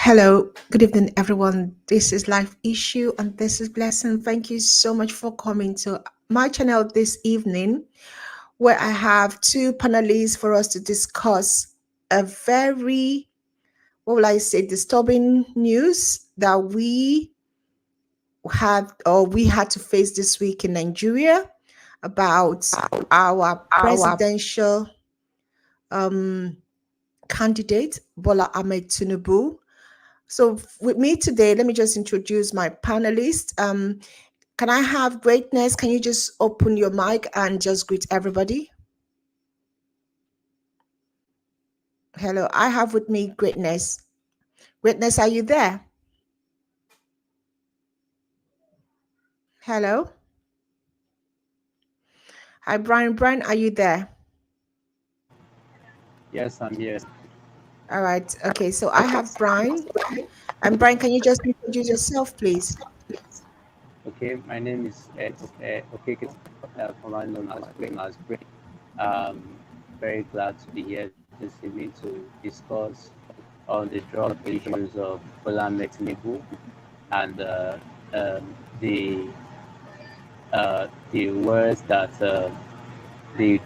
Hello, good evening, everyone. This is Life Issue and this is Blessing. Thank you so much for coming to my channel this evening, where I have two panelists for us to discuss a very, what will I say, disturbing news that we had to face this week in Nigeria about our presidential um, candidate, Bola Ahmed Tinubu. So with me today, let me just introduce my panelists. Can I have Greatness? Can you just open your mic and just greet everybody? Hello, I have with me Greatness. Greatness, are you there? Hello. Hi, Brian. Brian, are you there? Yes, I'm here. All right. Okay, so I have Brian. And Brian, can you just introduce yourself, please? Okay, my name is Okeke, formerly known as Brain. Very glad to be here this evening to discuss on the drug issues of Bola Ahmed Tinubu and the the words that the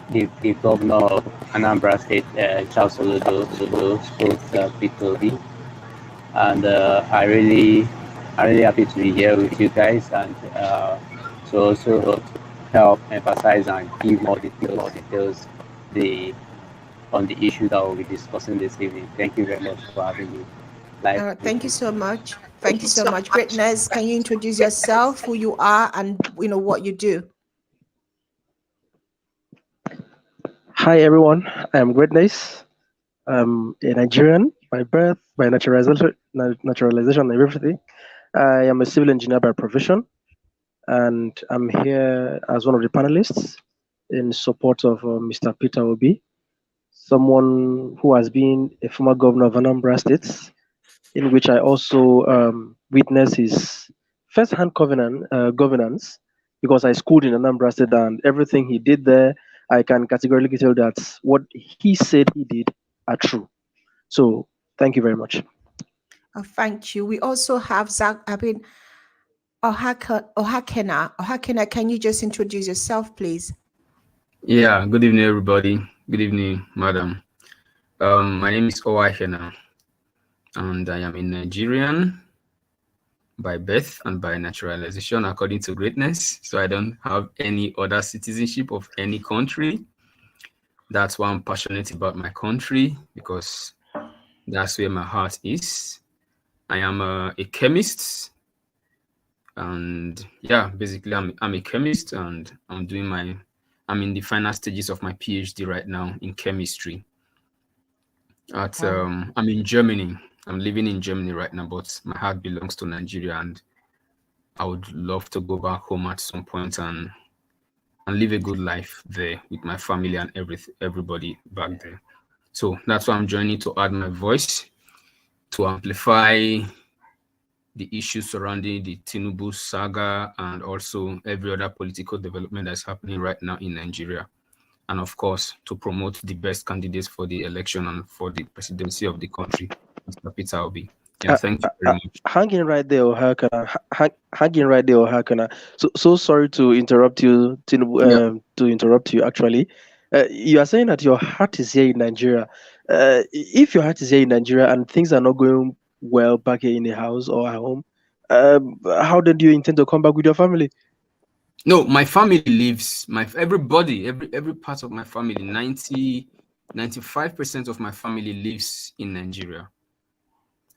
governor of Anambra State, Charles Soludo, spoke P2B, and I'm really happy to be here with you guys and to also help emphasize and give more details the on the issue that we'll be discussing this evening. Thank you very much for having me. Live. Thank you so much. Thank you so much. Greatness, can you introduce yourself, who you are, and what you do? Hi everyone, I am Greatness. I'm a Nigerian by birth, by naturalization and everything. I am a civil engineer by profession, and I'm here as one of the panelists in support of Mr. Peter Obi, someone who has been a former governor of Anambra State, in which I also witnessed his first-hand governance because I schooled in Anambra State, and everything he did there, I can categorically tell that what he said he did are true. So thank you very much. Thank you. We also have Ohakena. Ohakena, can you just introduce yourself, please? Yeah, good evening, everybody. Good evening, madam. My name is Ohakena, and I am a Nigerian by birth and by naturalization, according to Greatness. So I don't have any other citizenship of any country. That's why I'm passionate about my country, because that's where my heart is. I am a chemist, and yeah, basically I'm a chemist, and I'm in the final stages of my PhD right now in chemistry. I'm in Germany. I'm living in Germany right now, but my heart belongs to Nigeria, and I would love to go back home at some point and live a good life there with my family and everybody back there. So that's why I'm joining to add my voice to amplify the issues surrounding the Tinubu saga and also every other political development that's happening right now in Nigeria. And of course, to promote the best candidates for the election and for the presidency of the country, Mr. Peter Obi. Yeah, thank you very much. Hanging right there, hanging right there, Ohakana. So sorry to interrupt you, Tinubu, to interrupt you. Actually, you are saying that your heart is here in Nigeria. If your heart is here in Nigeria and things are not going well back here in the house or at home, how then do you intend to come back with your family? No, my family lives. Everybody, every part of my family, 95% of my family lives in Nigeria.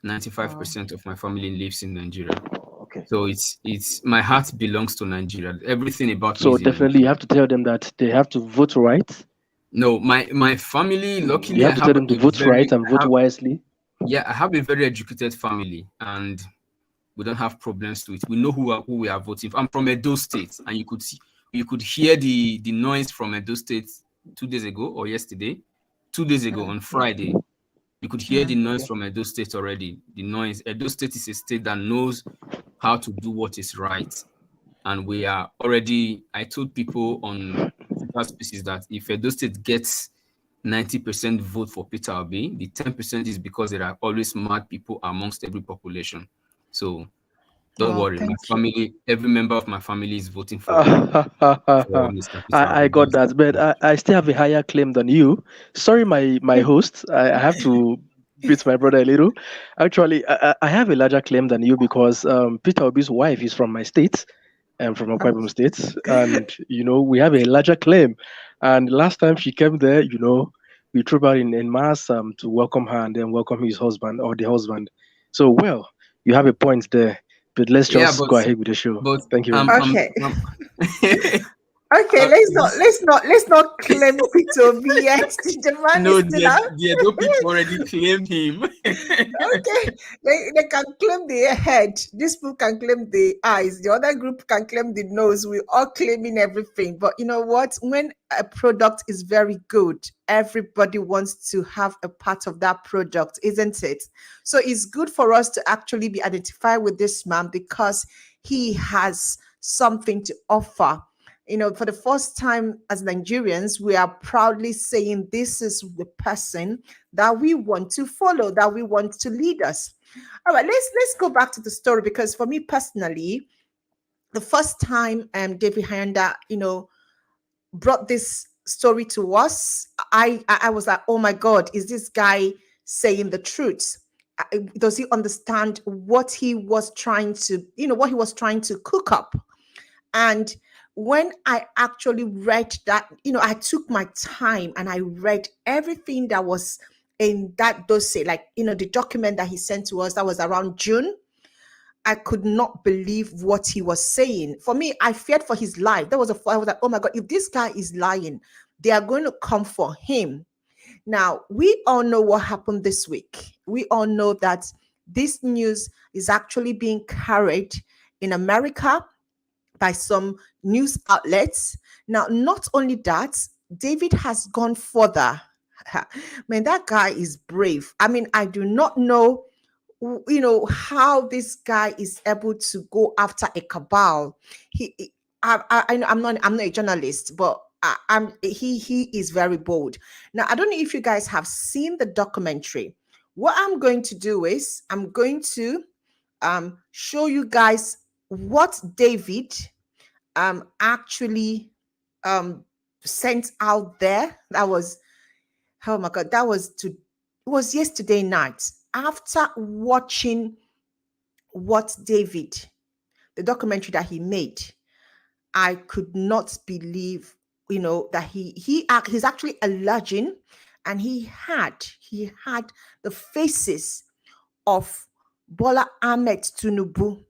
95% of my family lives in Nigeria. Okay. So it's my heart belongs to Nigeria. Everything about me. So definitely, you have to tell them that they have to vote right. No, my family. Luckily, you have to tell them to vote right and vote wisely. Yeah, I have a very educated family, and we don't have problems with it. We know who we are voting for. I'm from Edo State, and you could hear the noise from Edo State 2 days ago or yesterday. 2 days ago on Friday, you could hear the noise from Edo State already. The noise. Edo State is a state that knows how to do what is right, and we are already. I told people on Twitter Spaces that if Edo State gets 90% vote for Peter Obi. The 10% is because there are always smart people amongst every population. So don't Well, worry, my thank you. family, every member of my family is voting for I, Mr. Peter I Obi. got that, but I still have a higher claim than you. Sorry, my host. I have to beat my brother a little. Actually, I have a larger claim than you because Peter Obi's wife is from my state. I'm from Akwa Ibom State, and we have a larger claim. And last time she came there, we threw her in mass to welcome her and then welcome his husband or the husband. So, well, you have a point there, but let's Yeah, just go ahead with the show. but Thank you very um much. um, Okay. um Okay, this, let's not claim Peter B yet. The man is no, still the out. the Edo people already claimed him. Okay, they can claim the head. This people can claim the eyes. The other group can claim the nose. We're all claiming everything. But you know what? When a product is very good, everybody wants to have a part of that product, isn't it? So it's good for us to actually be identified with this man because he has something to offer. For the first time as Nigerians, we are proudly saying this is the person that we want to follow, that we want to lead us. All right, let's go back to the story because for me personally, the first time David Hyanda, brought this story to us, I was like, oh my God, is this guy saying the truth? Does he understand what he was trying to, what he was trying to cook up? And when I actually read that, I took my time and I read everything that was in that dossier, like, the document that he sent to us, that was around June. I could not believe what he was saying. For me, I feared for his life. I was like, oh my God, if this guy is lying, they are going to come for him. Now, we all know what happened this week. We all know that this news is actually being carried in America by some news outlets. Now, not only that, David has gone further. Man, that guy is brave. I mean, I do not know, how this guy is able to go after a cabal. I'm not a journalist, but he is very bold. Now, I don't know if you guys have seen the documentary. What I'm going to do is I'm going to show you guys what David actually um sent out there. That was, oh my God, it was yesterday night. After watching what David, the documentary that he made, I could not believe, that he's actually alleging, and he had the faces of Bola Ahmed Tinubu.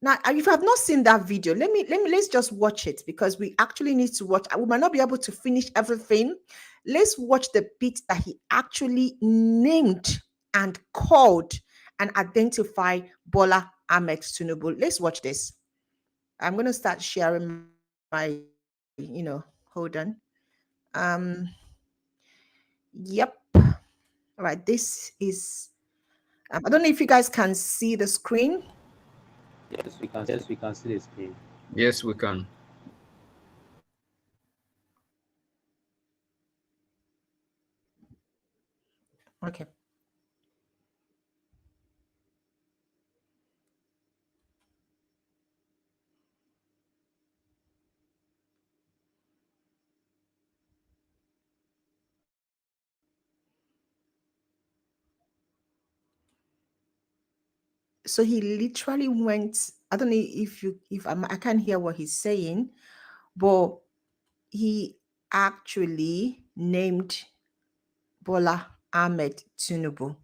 Now, if you have not seen that video, let's just watch it because we actually need to watch. We might not be able to finish everything. Let's watch the bit that he actually named and called and identified Bola Ahmed Tinubu. Let's watch this. I'm going to start sharing hold on. Um, yep. All right. This is, I don't know if you guys can see the screen. Yes, we can see the screen. Yes, we can. Okay. So he literally went, I don't know I can't hear what he's saying, but he actually named Bola Ahmed Tinubu.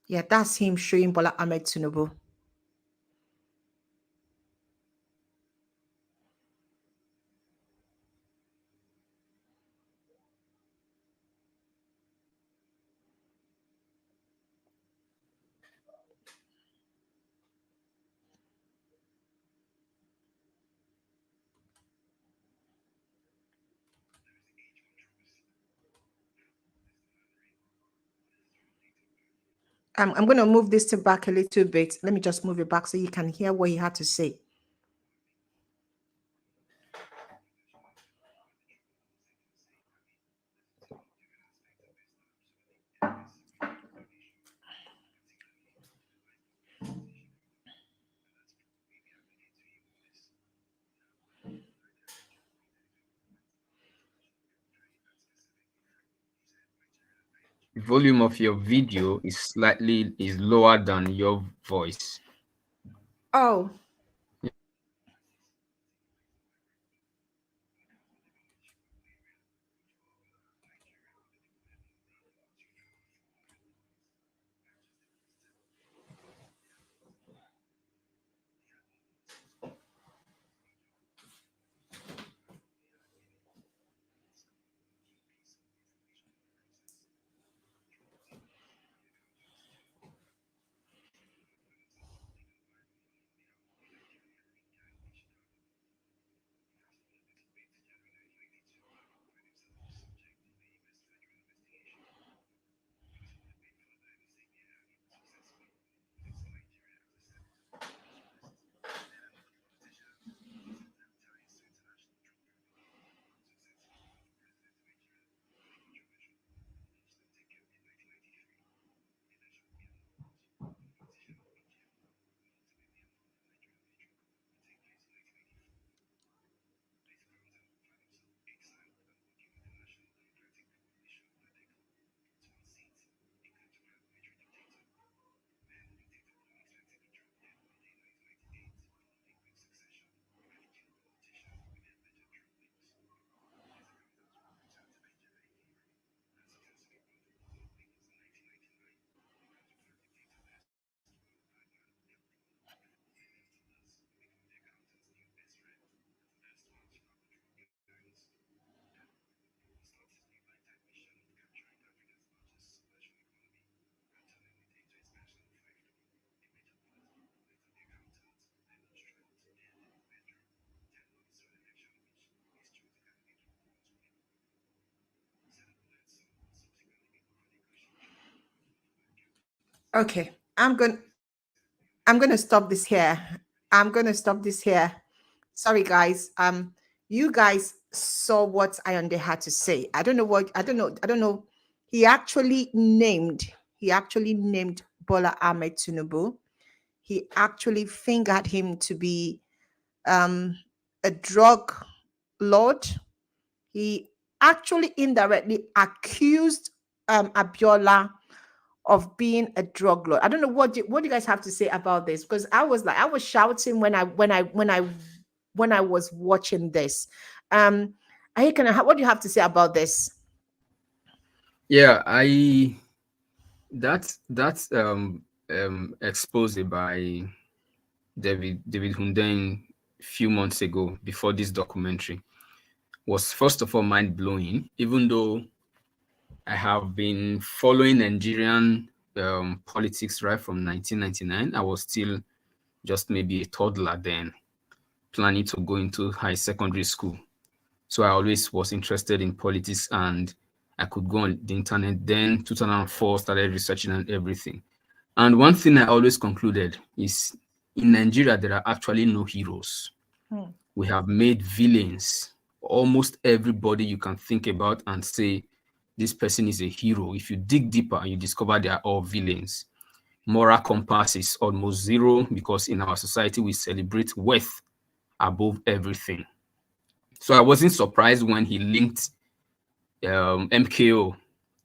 Yeah, that's him showing Bola Ahmed Tinubu. I'm going to move this to back a little bit. Let me just move it back so you can hear what he had to say. Volume of your video is lower than your voice. Oh. Okay, I'm going to stop this here. I'm going to stop this here. Sorry guys. You guys saw what Ayonde had to say. I don't know. He actually named Bola Ahmed Tinubu. He actually fingered him to be a drug lord. He actually indirectly accused Abiola of being a drug lord. I don't know what do you guys have to say about this, because I was shouting when I was watching this. What do you have to say about this? Yeah, that's exposed by David Hundeyin a few months ago before this documentary was first of all mind blowing. Even though I have been following Nigerian politics right from 1999, I was still just maybe a toddler then, planning to go into high secondary school. So I always was interested in politics, and I could go on the internet. Then 2004 started researching and everything. And one thing I always concluded is in Nigeria, there are actually no heroes. We have made villains. Almost everybody you can think about and say, this person is a hero. If you dig deeper, you discover they are all villains. Moral compass is almost zero because in our society, we celebrate wealth above everything. So I wasn't surprised when he linked MKO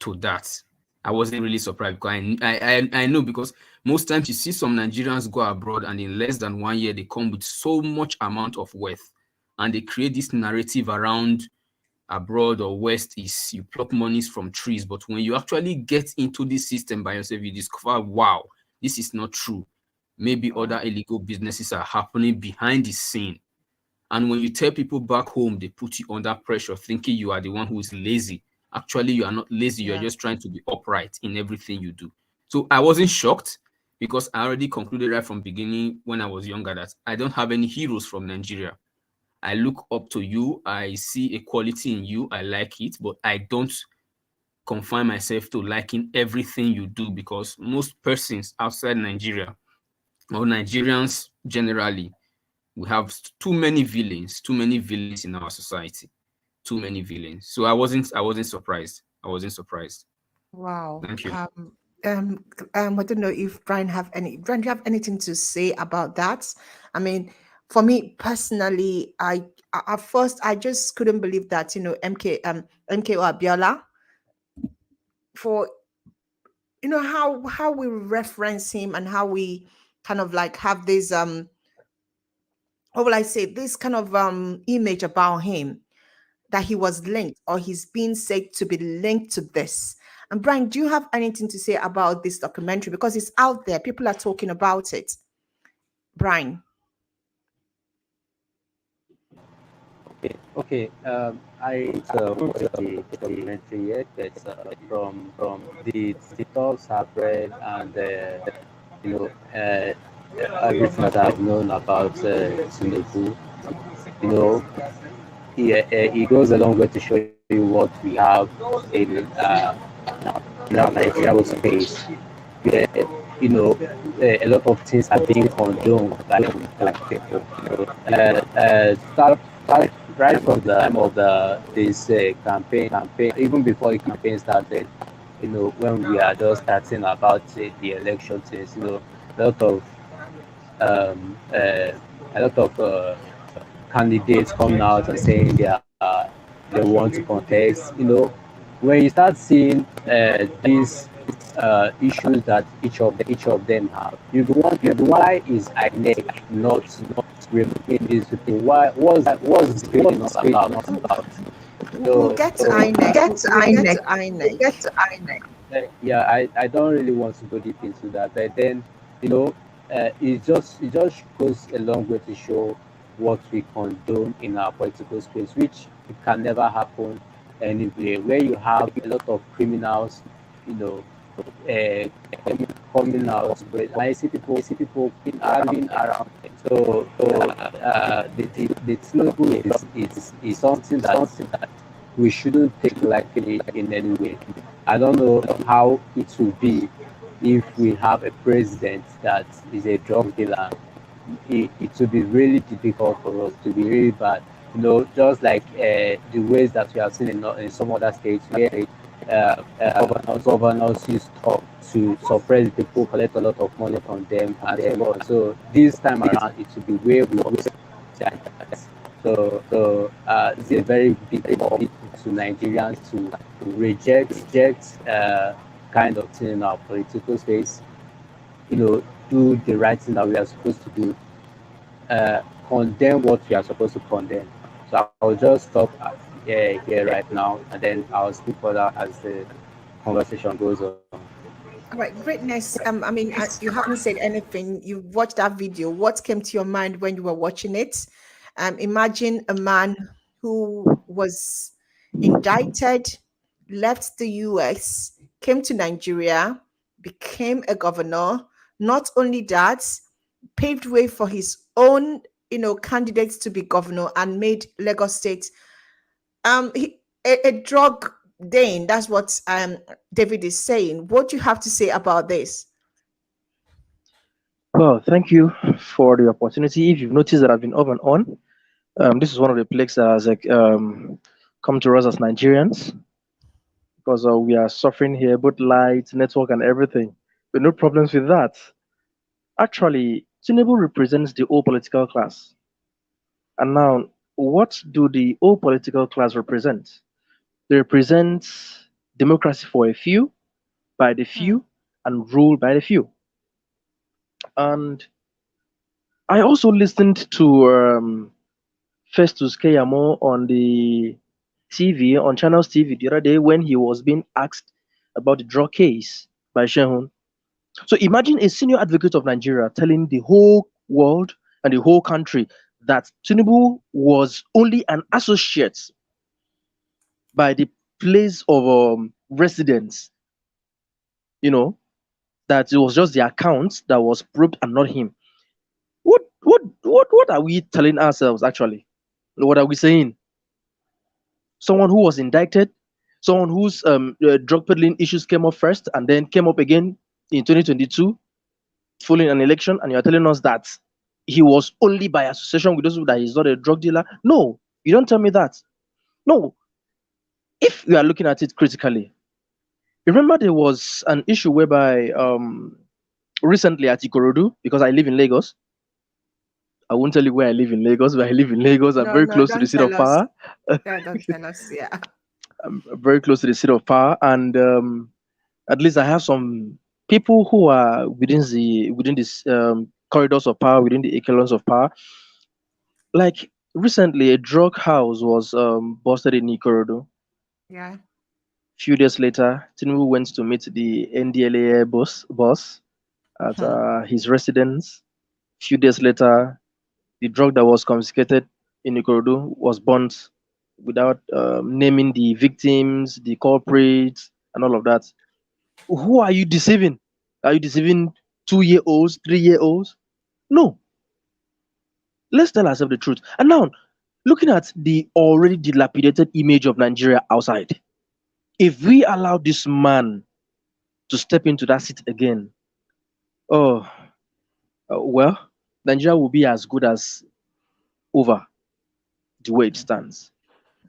to that. I wasn't really surprised because I know, because most times you see some Nigerians go abroad and in less than 1 year, they come with so much amount of wealth and they create this narrative around abroad or West is you pluck monies from trees. But when you actually get into this system by yourself, you discover, wow, this is not true. Maybe other illegal businesses are happening behind the scene. And when you tell people back home, they put you under pressure, thinking you are the one who is lazy. Actually, you are not lazy. You are just trying to be upright in everything you do. So I wasn't shocked because I already concluded right from beginning when I was younger that I don't have any heroes from Nigeria. I look up to you. I see a quality in you. I like it, but I don't confine myself to liking everything you do, because most persons outside Nigeria, or Nigerians generally, we have too many villains in our society, too many villains. So I wasn't surprised. I wasn't surprised. Wow. Thank you. I don't know if Brian, do you have anything to say about that? I mean, for me personally, at first I just couldn't believe that, MKO Abiola, for how we reference him and how we kind of like have this what will I say, this kind of image about him, that he was linked, or he's being said to be linked to this. And Brian, do you have anything to say about this documentary? Because it's out there, people are talking about it. Brian. Okay. I watched the documentary yet, but from the talks I've read and you know uh, everything that I've known about Tinubu, you know, it goes a long way to show you what we have in in our Nigeria space. Yeah, a lot of things are being condoned by black people. Start right from the time of this campaign, even before the campaign started. When we are just starting about the election things, a lot of um, uh, a lot of candidates coming out and saying they want to contest. When you start seeing these issues that each of them have, you be why is INEC not removing these people? What's this really not about? We'll So, get to so INEC. We'll get to INEC. yeah, I don't really want to go deep into that, but then it just goes a long way to show what we condone in our political space, which it can never happen anywhere. Where you have a lot of criminals, you know, uh, coming out, but I see people having around. So the Tinubu is something that we shouldn't take lightly in any way. I don't know how it will be if we have a president that is a drug dealer. It will be really difficult for us to be really bad. Just like the ways that we have seen in some other states where governors use talk to suppress people, collect a lot of money from them, and so on. So this time around, it will be where we will. So it's a very big call to Nigerians to reject kind of thing in our political space. Do the right thing that we are supposed to do. Condemn what we are supposed to condemn. So I'll just stop here right now, and then I'll speak further as the conversation goes on. All right, greatness. I mean, you haven't said anything. You watched that video. What came to your mind when you were watching it? Imagine a man who was indicted, left the US, came to Nigeria, became a governor. Not only that, paved way for his own, candidates to be governor, and made Lagos State a drug den. That's what David is saying. What do you have to say about this? Well, thank you for the opportunity. If you've noticed that I've been off and on, this is one of the plagues that has come to us as Nigerians, because we are suffering here, both light, network, and everything. But no problems with that. Actually, Tinubu represents the whole political class. And now, what do the whole political class represent? They represent democracy for a few, by the Hmm. few, and rule by the few. And I also listened to Festus Keyamo on the TV, on Channels TV the other day, when he was being asked about the drug case by Shehun. So imagine a senior advocate of Nigeria telling the whole world and the whole country that Tinubu was only an associate by the place of residence, you know, that it was just the account that was probed and not him. What are we telling ourselves actually? What are we saying? Someone who was indicted, someone whose drug peddling issues came up first and then came up again in 2022 following an election, and you're telling us that he was only by association with those people, that he's not a drug dealer? No, you don't tell me that. No, if we are looking at it critically, remember there was an issue whereby recently at Ikorodu, because I live in Lagos. I won't tell you where I live in Lagos, but I live in Lagos. I'm No, very no, close to the don't seat tell of us. power. Yeah, don't tell us. Yeah. I'm very close to the seat of power, and at least I have some people who are within this corridors of power, within the echelons of power. Like recently, a drug house was busted in Ikorodu. Yeah. Few days later, Tinubu went to meet the NDLA boss at Hmm. his residence. Few days later, the drug that was confiscated in Ikorodu was burnt without naming the victims, the culprits, and all of that. Who are you deceiving? Are you deceiving 2 year olds, 3 year olds? No. Let's tell ourselves the truth. And now, looking at the already dilapidated image of Nigeria outside, if we allow this man to step into that seat again, oh, well, Nigeria will be as good as over the way it stands.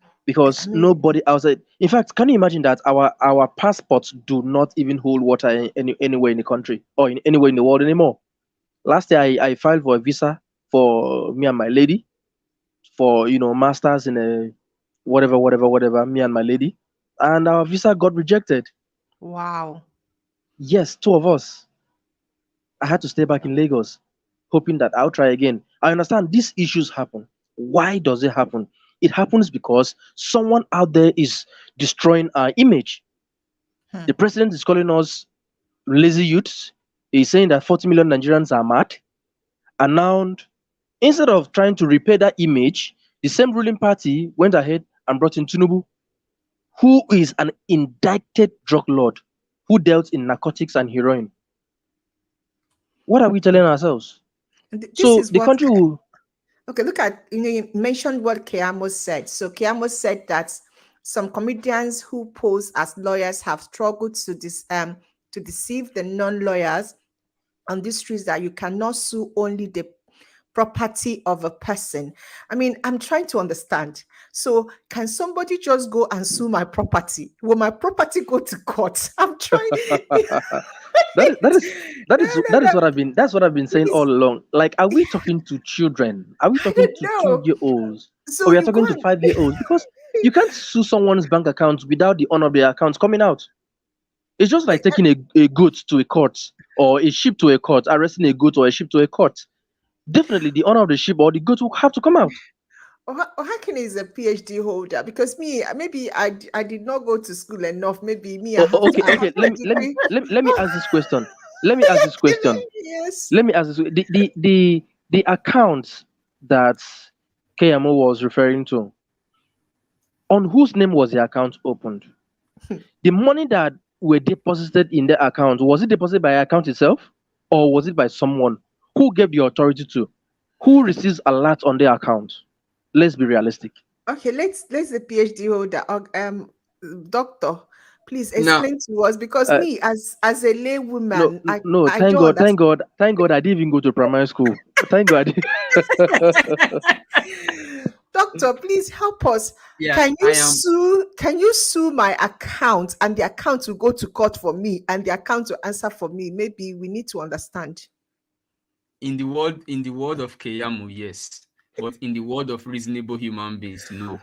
I Because mean, nobody outside, in fact, can you imagine that our passports do not even hold water anywhere in the country or in anywhere in the world anymore? Last year, I filed for a visa for me and my lady for masters in a whatever, me and my lady, and our visa got rejected. wow. Yes, two of us. I had to stay back in Lagos, hoping that I'll try again. I understand these issues happen. Why does it happen? It happens because someone out there is destroying our image. Hmm. The president is calling us lazy youths. He's saying that 40 million Nigerians are mad. And now, instead of trying to repair that image, the same ruling party went ahead and brought in Tinubu, who is an indicted drug lord who dealt in narcotics and heroin. What are we telling ourselves? This So is the what. country will. Okay, look at, you mentioned what Keamo said. So Keamo said that some comedians who pose as lawyers have struggled to deceive the non-lawyers on these streets, that you cannot sue only the property of a person. I mean, I'm trying to understand. So can somebody just go and sue my property? Will my property go to court? I'm trying. that is that is that No, is no, that is no. what I've been saying Please, all along. Like, are we talking to children? Are we I talking don't to know. 2 year olds? Or So we are you go talking to and 5 year olds? Because you can't sue someone's bank account without the honor of their accounts coming out. It's just like taking a goat to a court, or a sheep to a court, arresting a goat or a sheep to a court. Definitely the honor of the sheep or the goat will have to come out. Ohakene is a PhD holder, because me, maybe I did not go to school enough. Maybe me, Okay, I have okay. my Let me degree. let me ask this question. Let me ask this question. Yes. Let me ask this. The account that KMO was referring to, on whose name was the account opened? The money that were deposited in the account, was it deposited by the account itself, or was it by someone who gave the authority to? Who receives alert on the account? Let's be realistic. Okay, let's the PhD holder, doctor, please Now, explain to us, because Uh, me, as a lay no, woman, no. I Thank don't God, thank understand. God, thank God. I didn't even go to primary school. Thank God. Doctor, please help us. yeah, I am Can you sue my account, and the account will go to court for me, and the account will answer for me? Maybe we need to understand. in the world of Keyamu, yes, but in the world of reasonable human beings, no.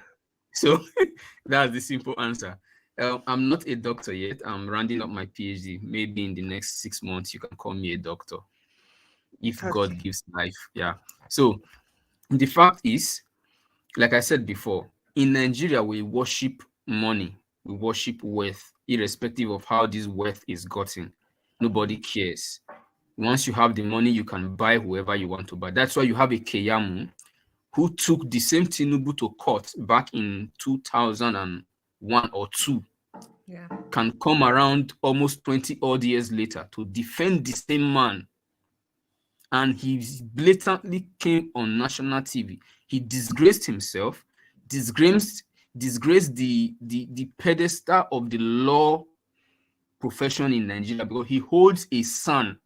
So that's the simple answer. I'm not a doctor yet. I'm rounding up my PhD. Maybe in the next 6 months, you can call me a doctor if God Okay. gives life. Yeah. So the fact is, like I said before, in Nigeria, we worship money, we worship wealth, irrespective of how this wealth is gotten. Nobody cares. Once you have the money, you can buy whoever you want to buy. That's why you have a Keyamu who took the same Tinubu to court back in 2001 or 2, Yeah. can come around almost 20 odd years later to defend the same man. And he blatantly came on national TV. He disgraced himself, disgraced disgraced the pedestal of the law profession in Nigeria because he holds a son.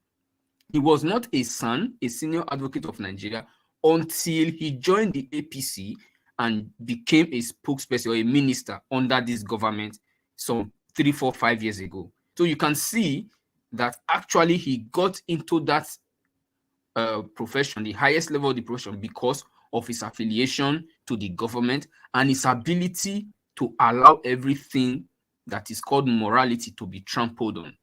He was not a son, a senior advocate of Nigeria, until he joined the APC and became a spokesperson or a minister under this government some 3, 4, 5 years ago. So you can see that actually he got into that profession, the highest level of the profession, because of his affiliation to the government and his ability to allow everything that is called morality to be trampled on.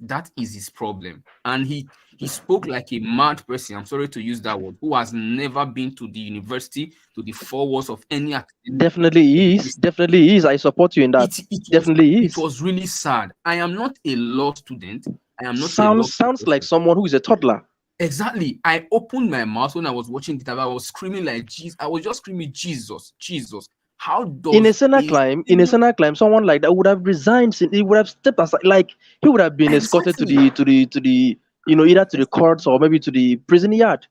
That is his problem. And he spoke like a mad person, I'm sorry to use that word, who has never been to the university, to the four walls of any academy. Definitely is. Definitely is. I support you in that. Definitely is. It was really sad. I am not a law student. I am not sounds like someone who is a toddler. Exactly. I opened my mouth when I was watching the TV. I was screaming like Jesus. I was just screaming, Jesus, Jesus. How does in a Senate climb, someone like that would have resigned. He would have stepped aside. Like he would have been escorted to the either to the courts or maybe to the prison yard.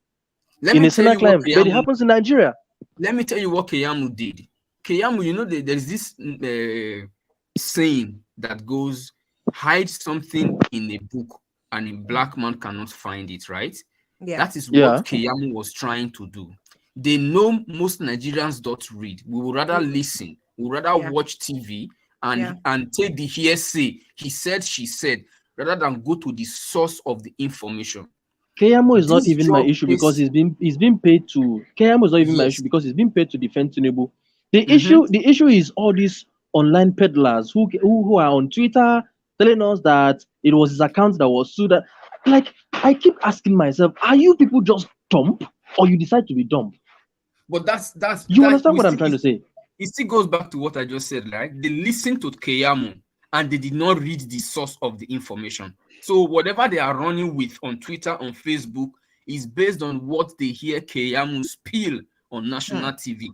In a Senate climb, but it happens in Nigeria. Let me tell you what Keyamo did. Keyamo, there's this saying that goes, hide something in a book and a black man cannot find it, right? Yeah. That is what Keyamo was trying to do. They know most Nigerians don't read. We would rather listen. We would rather watch TV and take the hearsay. He said, she said, rather than go to the source of the information. Keyamo is not even my issue because he's been paid to. Keyamo is not even my issue because he's been paid to defend Tinubu. The issue is all these online peddlers who are on Twitter telling us that it was his account that was sued. Like I keep asking myself, are you people just dumb or you decide to be dumb? But that's you understand what I'm trying to say? It still goes back to what I just said, right? They listened to Keyamo and they did not read the source of the information. So whatever they are running with on Twitter, on Facebook, is based on what they hear Keyamo spill on national TV,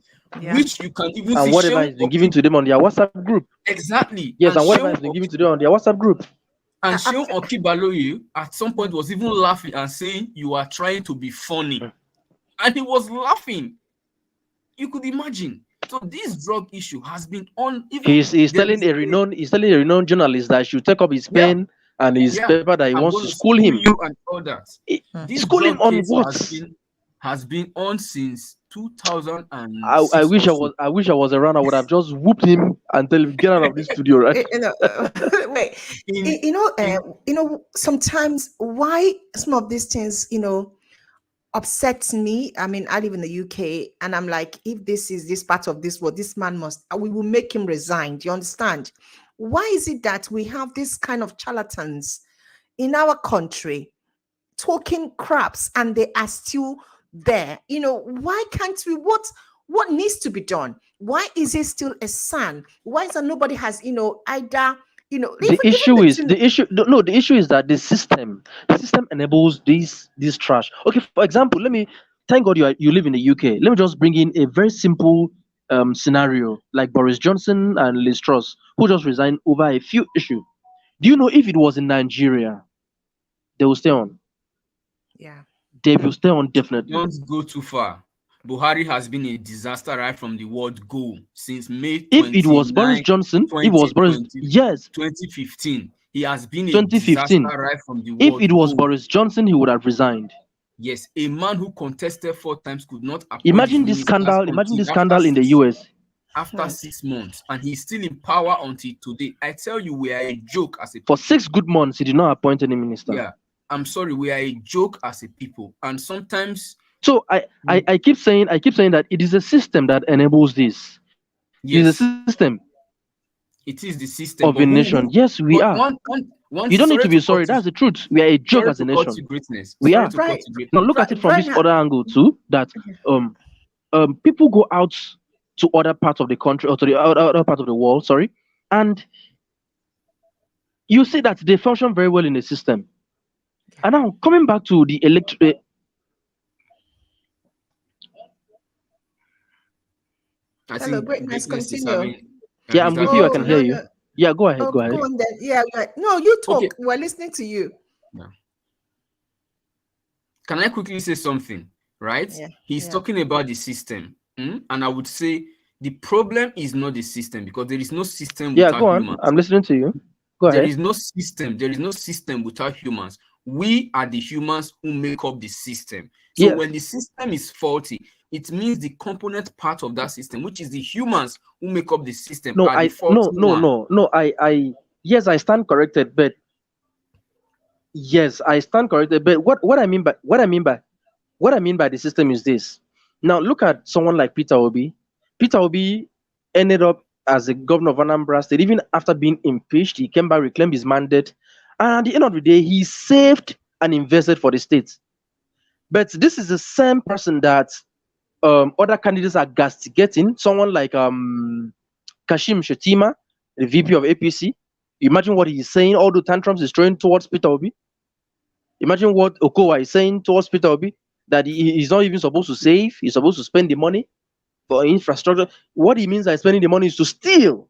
which you can even see. And whatever has been given to them on their WhatsApp group. Exactly. Yes, and whatever has been given to them on their WhatsApp group. And Seun Okibaloye at some point was even laughing and saying, "You are trying to be funny," and he was laughing. You could imagine. So this drug issue has been on. He's telling a renowned journalist that should take up his pen and his paper that he wants to school him. And all that. School him on what? Has been on since 2006. I wish I was around. I would have just whooped him and tell him get out of this studio, right? Wait, sometimes why some of these things, upsets me. I mean, I live in the UK and I'm like, if this is this part of this world, this man we will make him resign. Do you understand? Why is it that we have this kind of charlatans in our country talking craps and they are still there? Why can't we, what needs to be done? Why is it still a son? Why is that nobody has, either the issue is that the system enables this trash. Okay, for example, thank God you live in the UK. Let me just bring in a very simple scenario like Boris Johnson and Liz Truss, who just resigned over a few issues. Do you know if it was in Nigeria, they will stay on? Yeah, they will stay on definitely. Don't go too far. Buhari has been a disaster right from the word go since May. If it was Boris Johnson, 2015, he has been a disaster right from the word If it was go. Boris Johnson, he would have resigned. Yes, a man who contested 4 times could not imagine this scandal. Imagine this scandal in the US. After 6 months, and he's still in power until today. I tell you, we are a joke as a people. For 6 good months, he did not appoint any minister. Yeah, I'm sorry, we are a joke as a people, and sometimes. So I keep saying that it is a system that enables this. Yes. It is a system. It is the system of a nation. Yes, we are. You don't need to be sorry. That's the truth. We are a joke as a nation. We are. Now look at it from this other angle too. That people go out to other parts of the country or to the other part of the world. Sorry, and you see that they function very well in the system. And now coming back to the Hello, greatness. Continue. Yeah, I'm with you. I can hear you. Yeah, go ahead. Go ahead. Go on then. Yeah, no, you talk. Okay. We're listening to you. Yeah. Can I quickly say something? Right? Yeah. He's talking about the system, and I would say The problem is not the system, because there is no system Yeah, without go on. humans. I'm listening to you. Go There ahead. is no system. There is no system without humans. We are the humans who make up the system. So Yes. when the system is faulty, it means the component part of that system, which is the humans who make up the system, No, are the I faulty one. no. Yes, I stand corrected, but yes, I stand corrected. But what I mean by the system is this. Now look at someone like Peter Obi. Peter Obi ended up as the governor of Anambra State. Even after being impeached, he came back, reclaimed his mandate, and at the end of the day, he saved and invested for the state. But this is the same person that other candidates are castigating. Someone like Kashim Shetima, the VP of APC. Imagine what he's saying, all the tantrums he's throwing towards Peter Obi. Imagine what Okowa is saying towards Peter Obi, that he's not even supposed to save, he's supposed to spend the money for infrastructure. What he means by spending the money is to steal.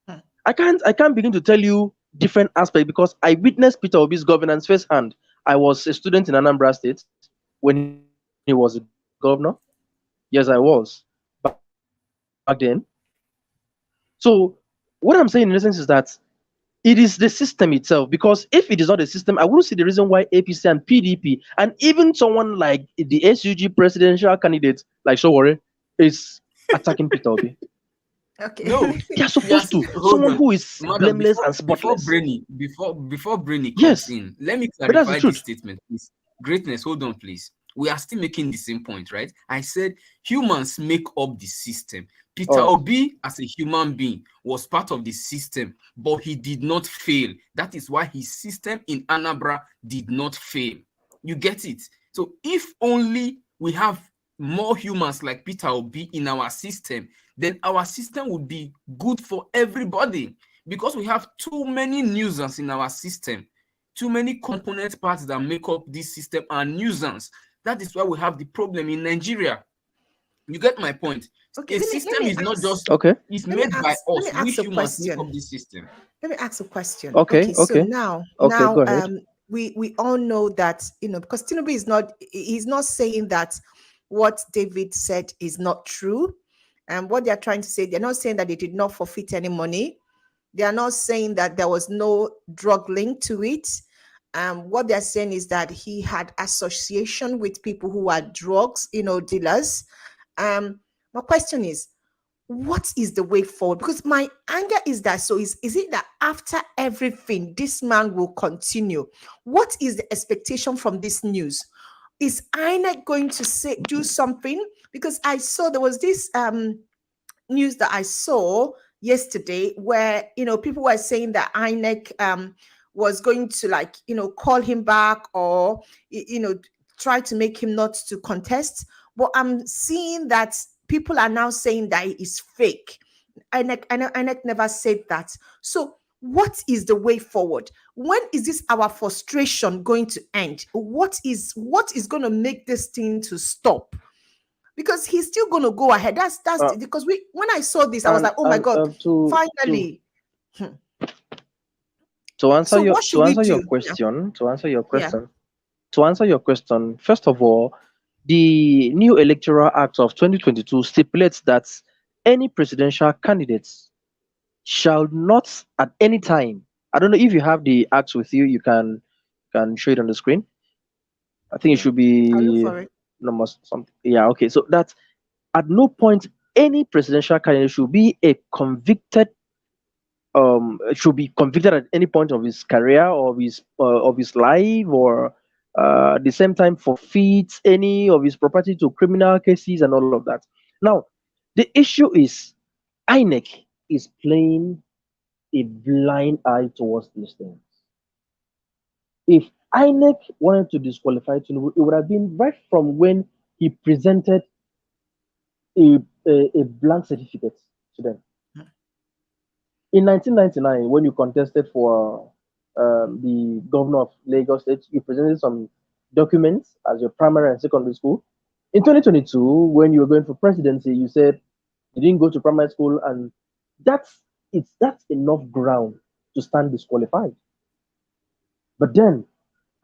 Hmm. I can't begin to tell you different aspects because I witnessed Peter Obi's governance firsthand. I was a student in Anambra State when he was a governor. Yes, I was back then. So what I'm saying in essence is that it is the system itself, because if it is not the system, I wouldn't see the reason why APC and PDP and even someone like the SUG presidential candidate like Showore is attacking Peter Obi. Okay. No, They are supposed to. hold Someone on, who is madam. blameless Before and before spotless. Brainy, before Brainy comes Yes, in, let me but that's the clarify this truth. statement, please. Greatness, hold on, please. We are still making the same point, right? I said humans make up the system. All Peter right. Obi, as a human being, was part of the system, but he did not fail. That is why his system in Anambra did not fail. You get it? So if only we have more humans like Peter Obi in our system, then our system would be good for everybody, because we have too many nuisance in our system. Too many component parts that make up this system are nuisance. That is why we have the problem in Nigeria. You get my point? Okay. A Let system me is not ask. just, Okay. it's Let me made by ask. Let us. me We ask a humans make up question. this system. Let me ask a question. Okay. Okay. So Okay. now, Okay. Go ahead. we all know that, because Tinubu is not, he's not saying that what David said is not true. And what they're trying to say, they're not saying that they did not forfeit any money. They are not saying that there was no drug link to it. What they're saying is that he had association with people who are drugs, dealers. My question is, what is the way forward? Because my anger is that, so is it that after everything, this man will continue? What is the expectation from this news? Is INEC going to do something? Because I saw there was this news that I saw yesterday where people were saying that INEC was going to, like, call him back, or try to make him not to contest. But I'm seeing that people are now saying that it is fake. INEC never said that. So what is the way forward? When is this our frustration going to end? What is going to make this thing to stop? Because he's still going to go ahead. That's Uh, because when I saw this, I was and like, oh my God, to finally. Hmm. to answer So your what should we do? Yeah. question, Yeah. to answer your question, first of all, the new Electoral Act of 2022 stipulates that any presidential candidates shall not at any time. I don't know if you have the act with you. You can show it on the screen. I think it Okay. should I'll look be for it. number something. Yeah. Okay. So that at no point any presidential candidate should be convicted at any point of his career or of his life, or at the same time forfeits any of his property to criminal cases and all of that. Now, the issue is INEC is playing a blind eye towards these things. If INEC wanted to disqualify Tinubu, it would have been right from when he presented a blank certificate to them. In 1999, when you contested for the governor of Lagos State, you presented some documents as your primary and secondary school. In 2022, when you were going for presidency, you said you didn't go to primary school, and that's enough ground to stand disqualified. But then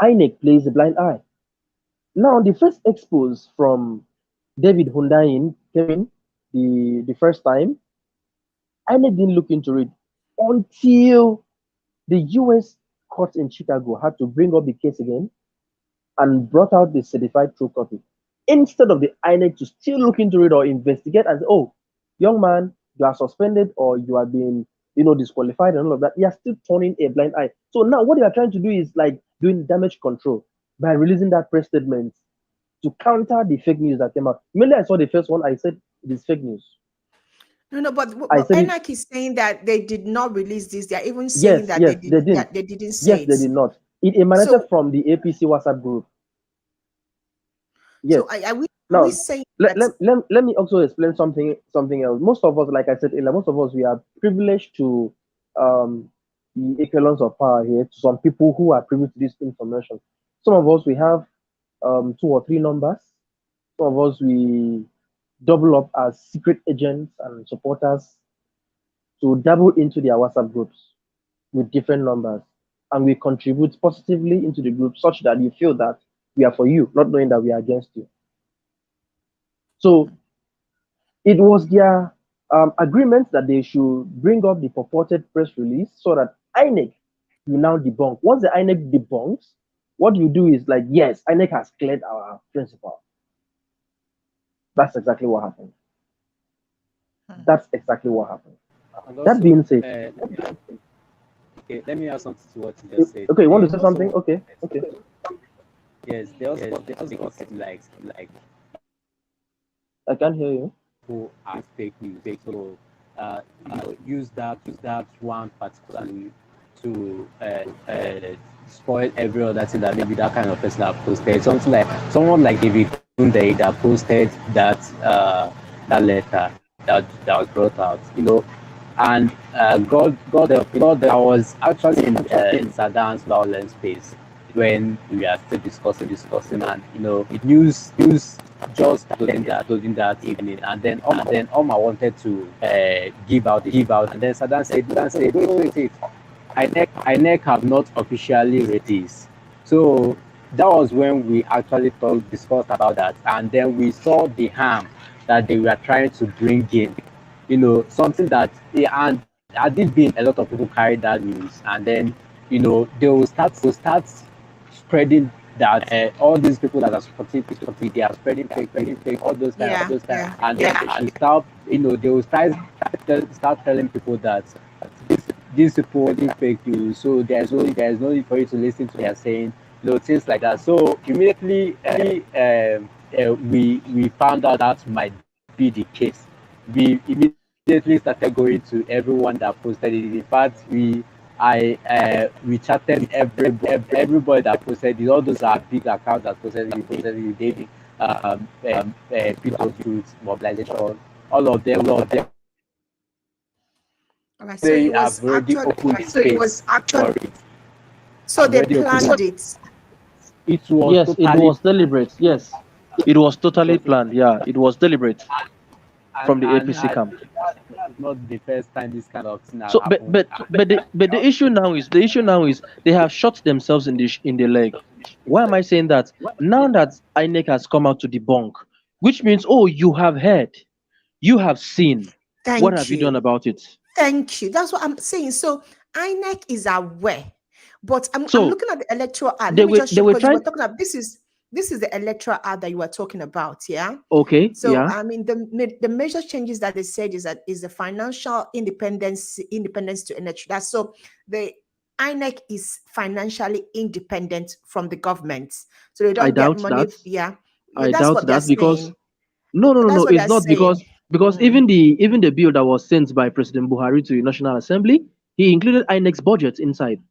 INEC plays a blind eye. Now, the first expose from David Hundeyin came in. the first time, INEC didn't look into it until the US court in Chicago had to bring up the case again and brought out the certified true copy. Instead of the INEC to still look into it or investigate and say, oh, young man, you are suspended or you are being, disqualified and all of that, you are still turning a blind eye. So now what you are trying to do is like doing damage control by releasing that press statement to counter the fake news that came out. Immediately I saw the first one, I said it is fake news. No, but I said it. ENAC is saying that they did not release this. They are even saying Yes, that yes, they didn't. they didn't say Yes, it. they did not. It emanated So, from the APC WhatsApp group. so Yes. are we Now, saying let, that? let, let, let me also explain something else. Most of us, like I said earlier, most of us, we are privileged to the echelons of power here, to some people who are privy to this information. Some of us, we have two or three numbers. Some of us, we double up as secret agents and supporters to dabble into their WhatsApp groups with different numbers. And we contribute positively into the group such that you feel that we are for you, not knowing that we are against you. So it was their agreement that they should bring up the purported press release so that INEC will now debunk. Once the INEC debunks, what you do is like, yes, INEC has cleared our principal. That's exactly what happened. That's exactly what happened. And That also, being said, okay, let me add something to what you just said. okay, you want to say something? Also, Okay, okay. yes, they also concept like I can't hear you. who are fake news. So, use that one particularly to spoil every other thing that maybe that kind of person have posted. Something like someone like David Hundeyin that posted that letter that was brought out, and God, I was actually in Saddam's violence space when we are still discussing, and news just told him that evening, and then Omar wanted to give out, and then Saddam said, wait, INEC have not officially read this. So that was when we actually discussed about that, and then we saw the harm that they were trying to bring in. Something that, and had it been a lot of people carried that news, and then they will start spreading that all these people that are supporting P2P, they are spreading fake, Yeah, all those kind, yeah. and then they should start, they will start telling people that these people are fake news, so there's no need for you to listen to what they're saying, things like that. So immediately, we found out that might be the case. We immediately started going to everyone that posted it. In fact, we chatted with everybody that posted it. All those are big accounts that posted it, David, people truth mobilization, all of them. All right. So it They was have already actually opened space for it. so I've they already opened planned it. it. It was Yes, it totally, was deliberate. Yes, it was totally planned. Yeah, it was deliberate from the and APC camp. that's not the first time this kind of thing has So, but happened. but but the issue now is they have shot themselves in the leg. Why am I saying that? Now that INEC has come out to debunk, which means, oh, you have heard, you have seen. What Thank have you done you. about it? Thank you. That's what I'm saying. So INEC is aware, but I'm So looking at the electoral ad. they Let me were just they show were because you were trying. talking about this is the electoral ad that you were talking about, yeah. Okay, So yeah, I mean the major changes that they said is the financial independence to energy. That's so the INEC is financially independent from the government, so they I don't get doubt money. that. Yeah, yeah, I that's doubt what they're that because saying. no, That's what it's they're not saying. because Mhm. even the bill that was sent by President Buhari to the National Assembly, he included INEX budget inside.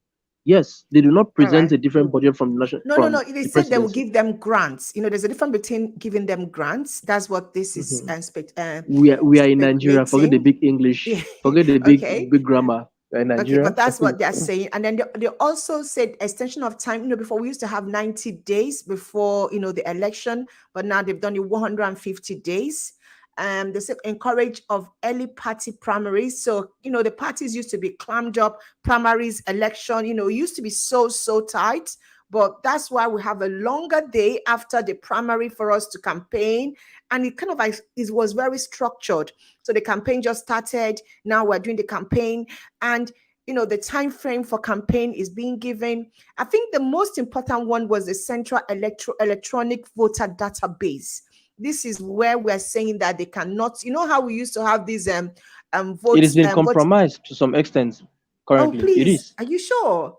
Yes, they do not All present right. a different budget from No. from They the said they will presidency. give them grants. There's a difference between giving them grants. That's what this is Mhm. We are in Nigeria. Forget the speculating. big English. Yeah. Forget the Okay. big grammar. We are in Okay, but Nigeria. that's what they're saying. And then they also said extension of time. Before we used to have 90 days before, the election, but now they've done it 150 days. They said encourage of early party primaries. So, the parties used to be clammed up, primaries, election, it used to be so tight. But that's why we have a longer day after the primary for us to campaign. And it kind of like it was very structured. So the campaign just started. Now we're doing the campaign. And the time frame for campaign is being given. I think the most important one was the central electronic voter database. This is where we're saying that they cannot, how we used to have these It has votes been votes. compromised to some extent Oh, currently. It please, is. are you sure?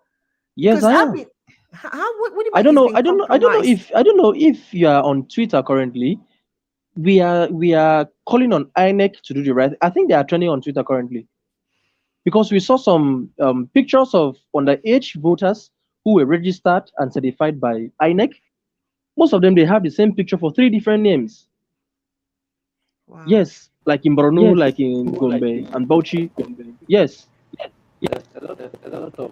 Yes, Because I I've am. been, what do you I mean don't it's know. been compromised? I don't know if you are on Twitter currently. We are calling on INEC to do the right. I think they are trending on Twitter currently because we saw some pictures of underage voters who were registered and certified by INEC. Most of them they have the same picture for three different names. Wow. Yes, like in Borno, like in Gombe and Bauchi. Yes, There's a lot of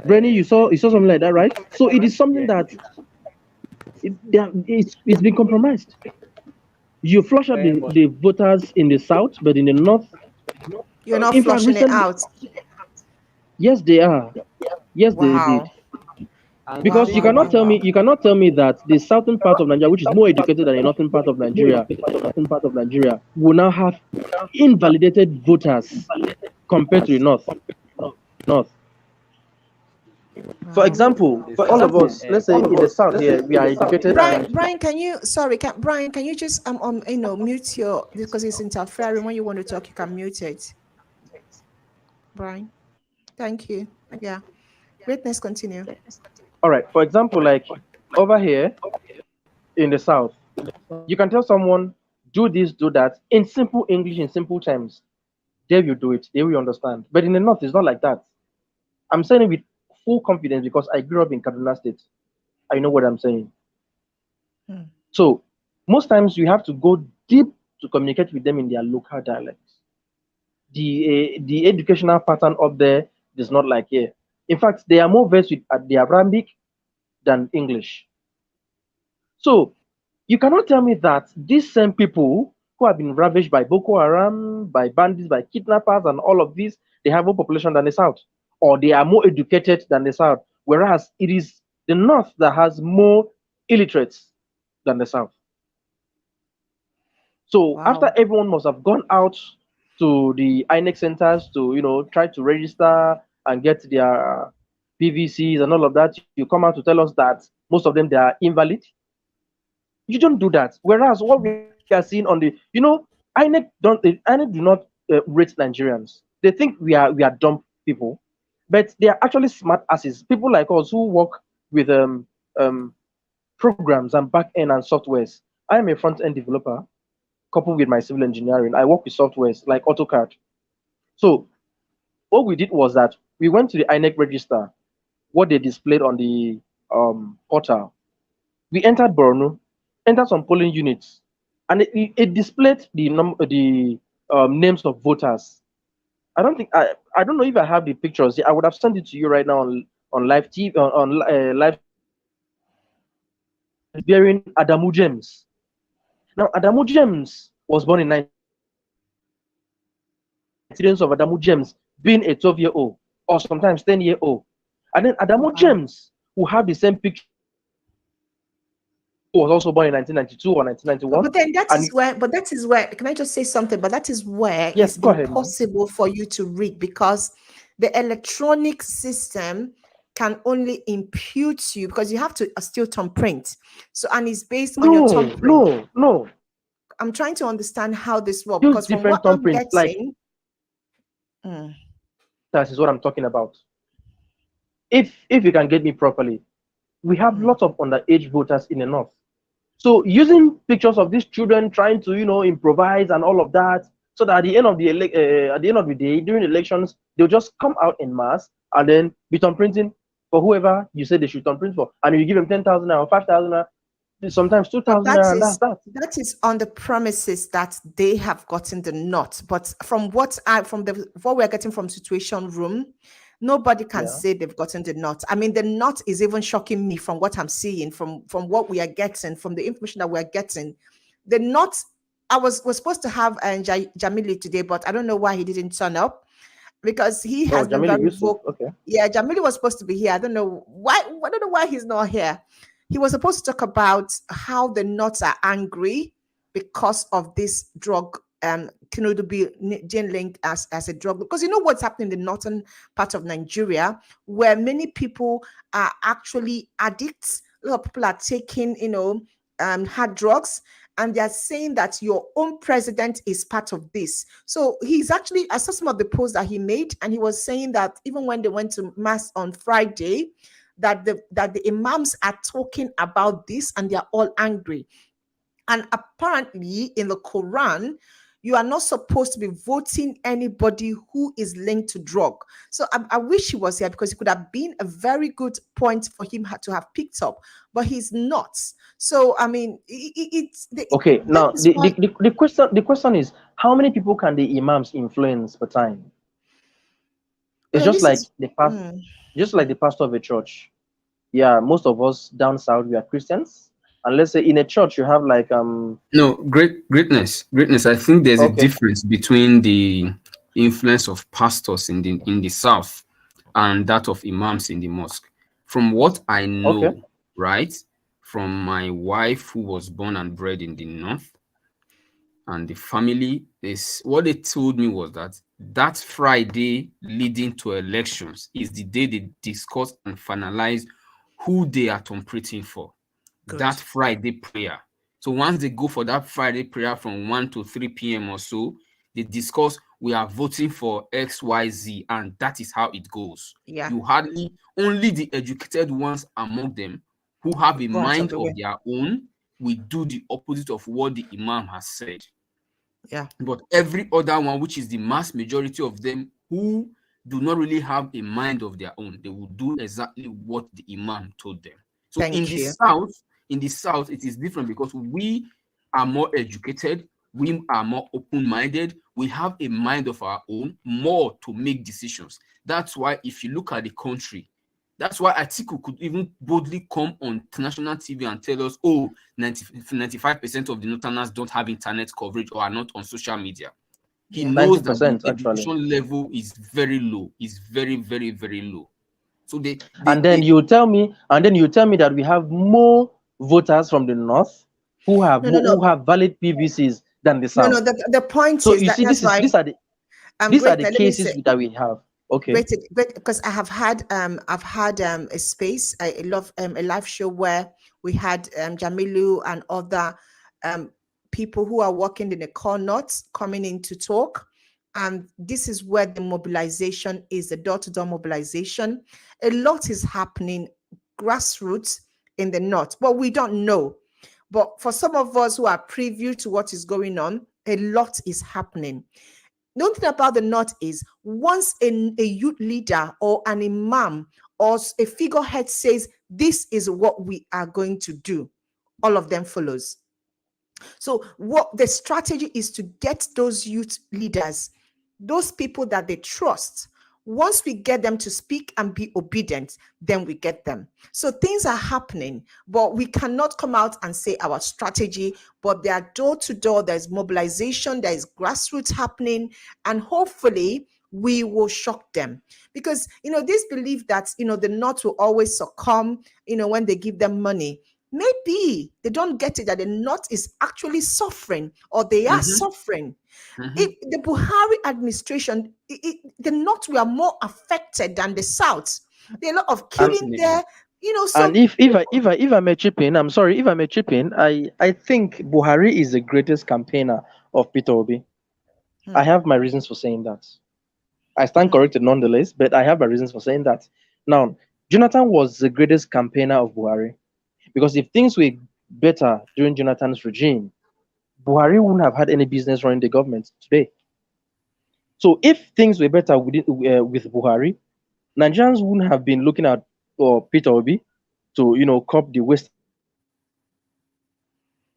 Brenny, you saw something like that, right? So it is something yeah, that it's been compromised. You flush out very much. the voters in the south, but in the north, You're not in fact, flushing it recently, out. yes, they are. Yes, they did. Wow. And the Wow, Because thing wow, wow, about wow. you cannot tell me that the southern part of Nigeria, which is more educated than the northern part of Nigeria, will now have invalidated voters compared to the north. North. For Wow. example, the all of southern us, let's say in the south here, we are educated and Brian, Brian, can you just mute your, because it's interfering when you want to talk, you can mute it. Brian, thank you. Yeah. Greatness, continue. all right. For example, like over here in the south, you can tell someone do this, do that in simple English, in simple terms. They will do it. They will understand. But in the north, it's not like that. I'm saying it with full confidence because I grew up in Kaduna State. I know what I'm saying. Hmm. So most times you have to go deep to communicate with them in their local dialects. The educational pattern up there is not like here. In fact, they are more versed with the Arabic than English. So you cannot tell me that these same people who have been ravaged by Boko Haram, by bandits, by kidnappers, and all of this, they have more population than the South, or they are more educated than the South, whereas it is the North that has more illiterates than the South. So after Wow. everyone must have gone out to the INEC centers to try to register and get their PVCs and all of that, you come out to tell us that most of them they are invalid. You don't do that. Whereas what we are seeing on INEC do not rate Nigerians. They think we are dumb people, but they are actually smart asses. People like us who work with um programs and back end and softwares. I am a front end developer coupled with my civil engineering. I work with softwares like AutoCAD. So what we did was that we went to the INEC register, what they displayed on the portal. We entered Borno, entered some polling units, and it displayed the names of voters. I don't know if I have the pictures. I would have sent it to you right now on live TV on live bearing Adamu James. Now Adamu James was born in 19 of Adamu James being a 12-year-old or sometimes 10-year-old, and then Adamu Wow. James who have the same picture was also born in 1992 or 1991. But then And that is where, can I just say something? But that is where yes, it's go ahead, man. impossible for you to read, because the electronic system can only impute you, because you have to still thumbprint. So, and it's based on your thumbprint. No. I'm trying to understand how this works, Use because from what different I'm thumbprints. Like getting, that is what I'm talking about. If you can get me properly, we have lots of underage voters in the north. So using pictures of these children trying to improvise and all of that, so that at the end of the day during elections they'll just come out in mass and then be thumbprinting for whoever you say they should thumbprint for, and you give them 10,000 or 5,000, sometimes but 2,000, and that's that. that is on the premises that they have gotten the nut. But from what we're getting from Situation Room, nobody can Yeah. say they've gotten the nut. I mean, the nut is even shocking me from what I'm seeing, from what we are getting, from the information that we're getting. The nut, we're supposed to have Jamili today, but I don't know why he didn't turn up. because he Oh, has been Jamil very Yusuf. vocal. Okay. Yeah, Jamili was supposed to be here. I don't know why. I don't know why he's not here. He was supposed to talk about how the Norths are angry because of this drug. Tinubu being linked as a drug, because you know what's happening in the northern part of Nigeria, where many people are actually addicts. A lot of people are taking, hard drugs, and they're saying that your own president is part of this. So he's actually, I saw some of the posts that he made, and he was saying that even when they went to mass on Friday, that the imams are talking about this and they're all angry. And apparently, in the Quran, you are not supposed to be voting anybody who is linked to drug. So I wish he was here, because it could have been a very good point for him to have picked up, but he's not. So I mean, Okay. that Now is why. the question is, how many people can the imams influence per time? It's No, just this like is. the past, mm, just like the pastor of a church. Yeah, most of us down south we are Christians, and let's say in a church you have like No, greatness. I think there's a okay, difference between the influence of pastors in the south and that of imams in the mosque. From what I okay, know, right, from my wife who was born and bred in the north, and the family, is what they told me was that Friday leading to elections is the day they discuss and finalize who they are operating for. good. That Friday prayer. So once they go for that Friday prayer from 1 to 3 p.m. or so, they discuss, we are voting for XYZ, and that is how it goes. Yeah, You hardly, only the educated ones among them who have a go out of mind the of way. their own will do the opposite of what the imam has said. Yeah, But every other one, which is the mass majority of them who do not really have a mind of their own, they will do exactly what the imam told them. So thank you. in the south, it is different because we are more educated, we are more open-minded, we have a mind of our own, more to make decisions. That's why if you look at the country, that's why Atiku could even boldly come on national TV and tell us, oh, 95% of the Northerners don't have internet coverage or are not on social media. He Yeah, knows that the 90% actually. education level is very low, is very, very, very low. So And then you tell me that we have more voters from the north no, no, who no, have valid PVCs than the no, no. south. The point So is you that see, that's why I'm these are great. the Now, let me cases say. that we have. Okay. Great, great, because I've had a space, I love a live show where we had Jamilu and other um people who are working in the core knots coming in to talk, and this is where the mobilization is, the door-to-door mobilization. A lot is happening grassroots in the north, but we don't know. But for some of us who are preview to what is going on, a lot is happening. The only thing about the North is, once a youth leader or an imam or a figurehead says, this is what we are going to do, all of them follows. So what the strategy is to get those youth leaders, those people that they trust. Once we get them to speak and be obedient, then we get them. So things are happening, but we cannot come out and say our strategy. But they are door to door, there's mobilization, there is grassroots happening, and hopefully we will shock them. Because this belief that the North will always succumb, when they give them money. Maybe they don't get it, that the North is actually suffering, or they are mhm, suffering. mhm. If the Buhari administration, the North were more affected than the South. There are a lot of killing Definitely. there, so And if I may chip in, I'm sorry, if I may chip in, I think Buhari is the greatest campaigner of Peter Obi. I hmm, have my reasons for saying that. I stand hmm, corrected nonetheless, but I have my reasons for saying that. Now, Jonathan was the greatest campaigner of Buhari, because if things were better during Jonathan's regime, Buhari wouldn't have had any business running the government today. So if things were better with Buhari, Nigerians wouldn't have been looking at Peter Obi to curb the waste.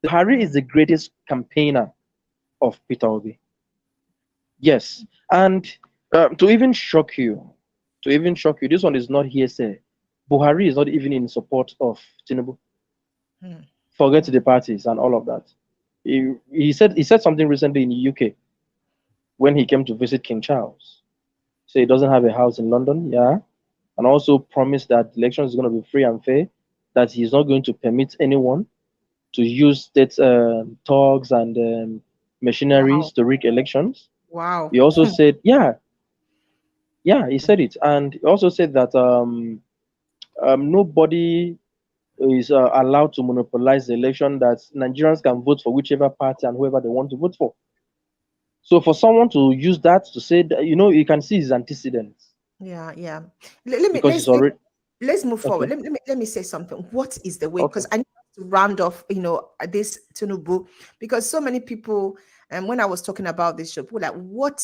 Buhari hmm, is the greatest campaigner of Peter Obi. Yes, and to even shock you, this one is not hearsay. Buhari is not even in support of Tinubu. hmm, Forget hmm, the parties and all of that. He said something recently in the UK when he came to visit King Charles. say he doesn't have a house in London, yeah, and also promised that the election is going to be free and fair, that he's not going to permit anyone to use state thugs and machineries Wow. to rig elections. Wow. He also said, yeah, yeah, he said it, and he also said that nobody is allowed to monopolize the election. That Nigerians can vote for whichever party and whoever they want to vote for. So for someone to use that to say, that, you can see his antecedents Yeah, yeah. Let me because it's already let's move forward. okay. Let me say something. What is the way? Okay. Because I need to round off, this Tinubu, because so many people, and when I was talking about this show, people were like, what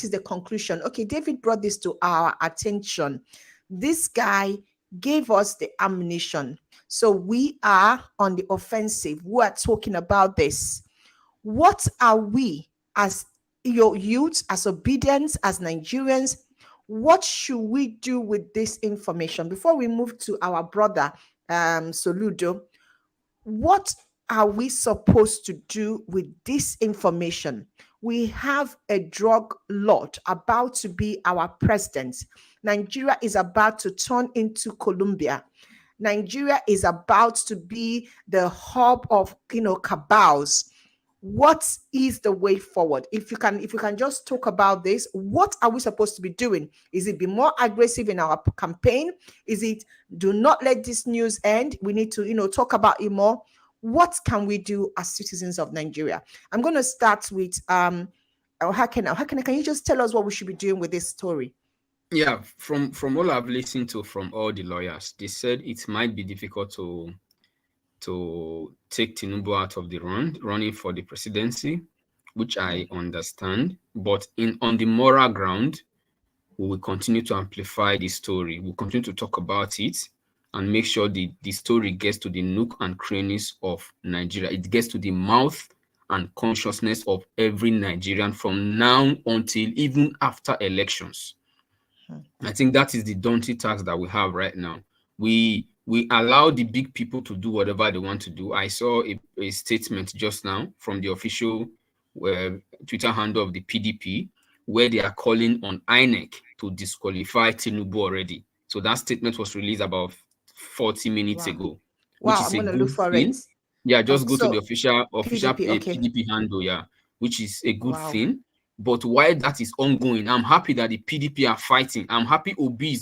is the conclusion? Okay, David brought this to our attention. This guy gave us the ammunition. So we are on the offensive. We are talking about this. What are we as your youth, as obedience, as Nigerians? What should we do with this information? Before we move to our brother, Soludo, what are we supposed to do with this information? We have a drug lord about to be our president. Nigeria is about to turn into Colombia. Nigeria is about to be the hub of cabals. What is the way forward? If you can just talk about this, what are we supposed to be doing? Is it be more aggressive in our campaign? Is it do not let this news end? We need to talk about it more. What can we do as citizens of Nigeria? I'm going to start with Hakena, can you just tell us what we should be doing with this story? Yeah, from all I've listened to from all the lawyers, they said it might be difficult to take Tinubu out of the running for the presidency, which I understand. But on the moral ground, we will continue to amplify the story. We'll continue to talk about it and make sure the story gets to the nook and crannies of Nigeria. It gets to the mouth and consciousness of every Nigerian from now until even after elections. I think that is the daunting task that we have right now. We allow the big people to do whatever they want to do. I saw a statement just now from the official Twitter handle of the PDP, where they are calling on INEC to disqualify Tinubu already. So that statement was released about 40 minutes Wow. ago, which Wow, is I'm a going to look good for it. thing. Yeah, just go to the So official PDP, okay. PDP handle, yeah, which is a good Wow. thing. But while that is ongoing, I'm happy that the PDP are fighting. I'm happy Obi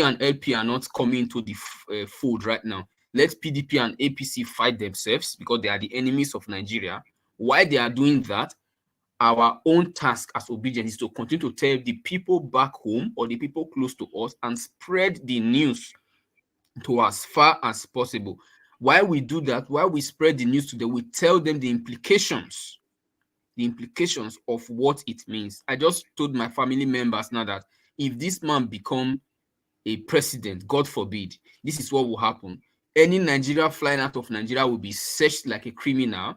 and LP are not coming into the fold right now. Let PDP and APC fight themselves because they are the enemies of Nigeria. While they are doing that, our own task as obedience is to continue to tell the people back home or the people close to us and spread the news to as far as possible. While we do that, while we spread the news to them, we tell them the implications of what it means. I just told my family members now that if this man become a president, God forbid, this is what will happen. Any Nigeria flying out of Nigeria will be searched like a criminal,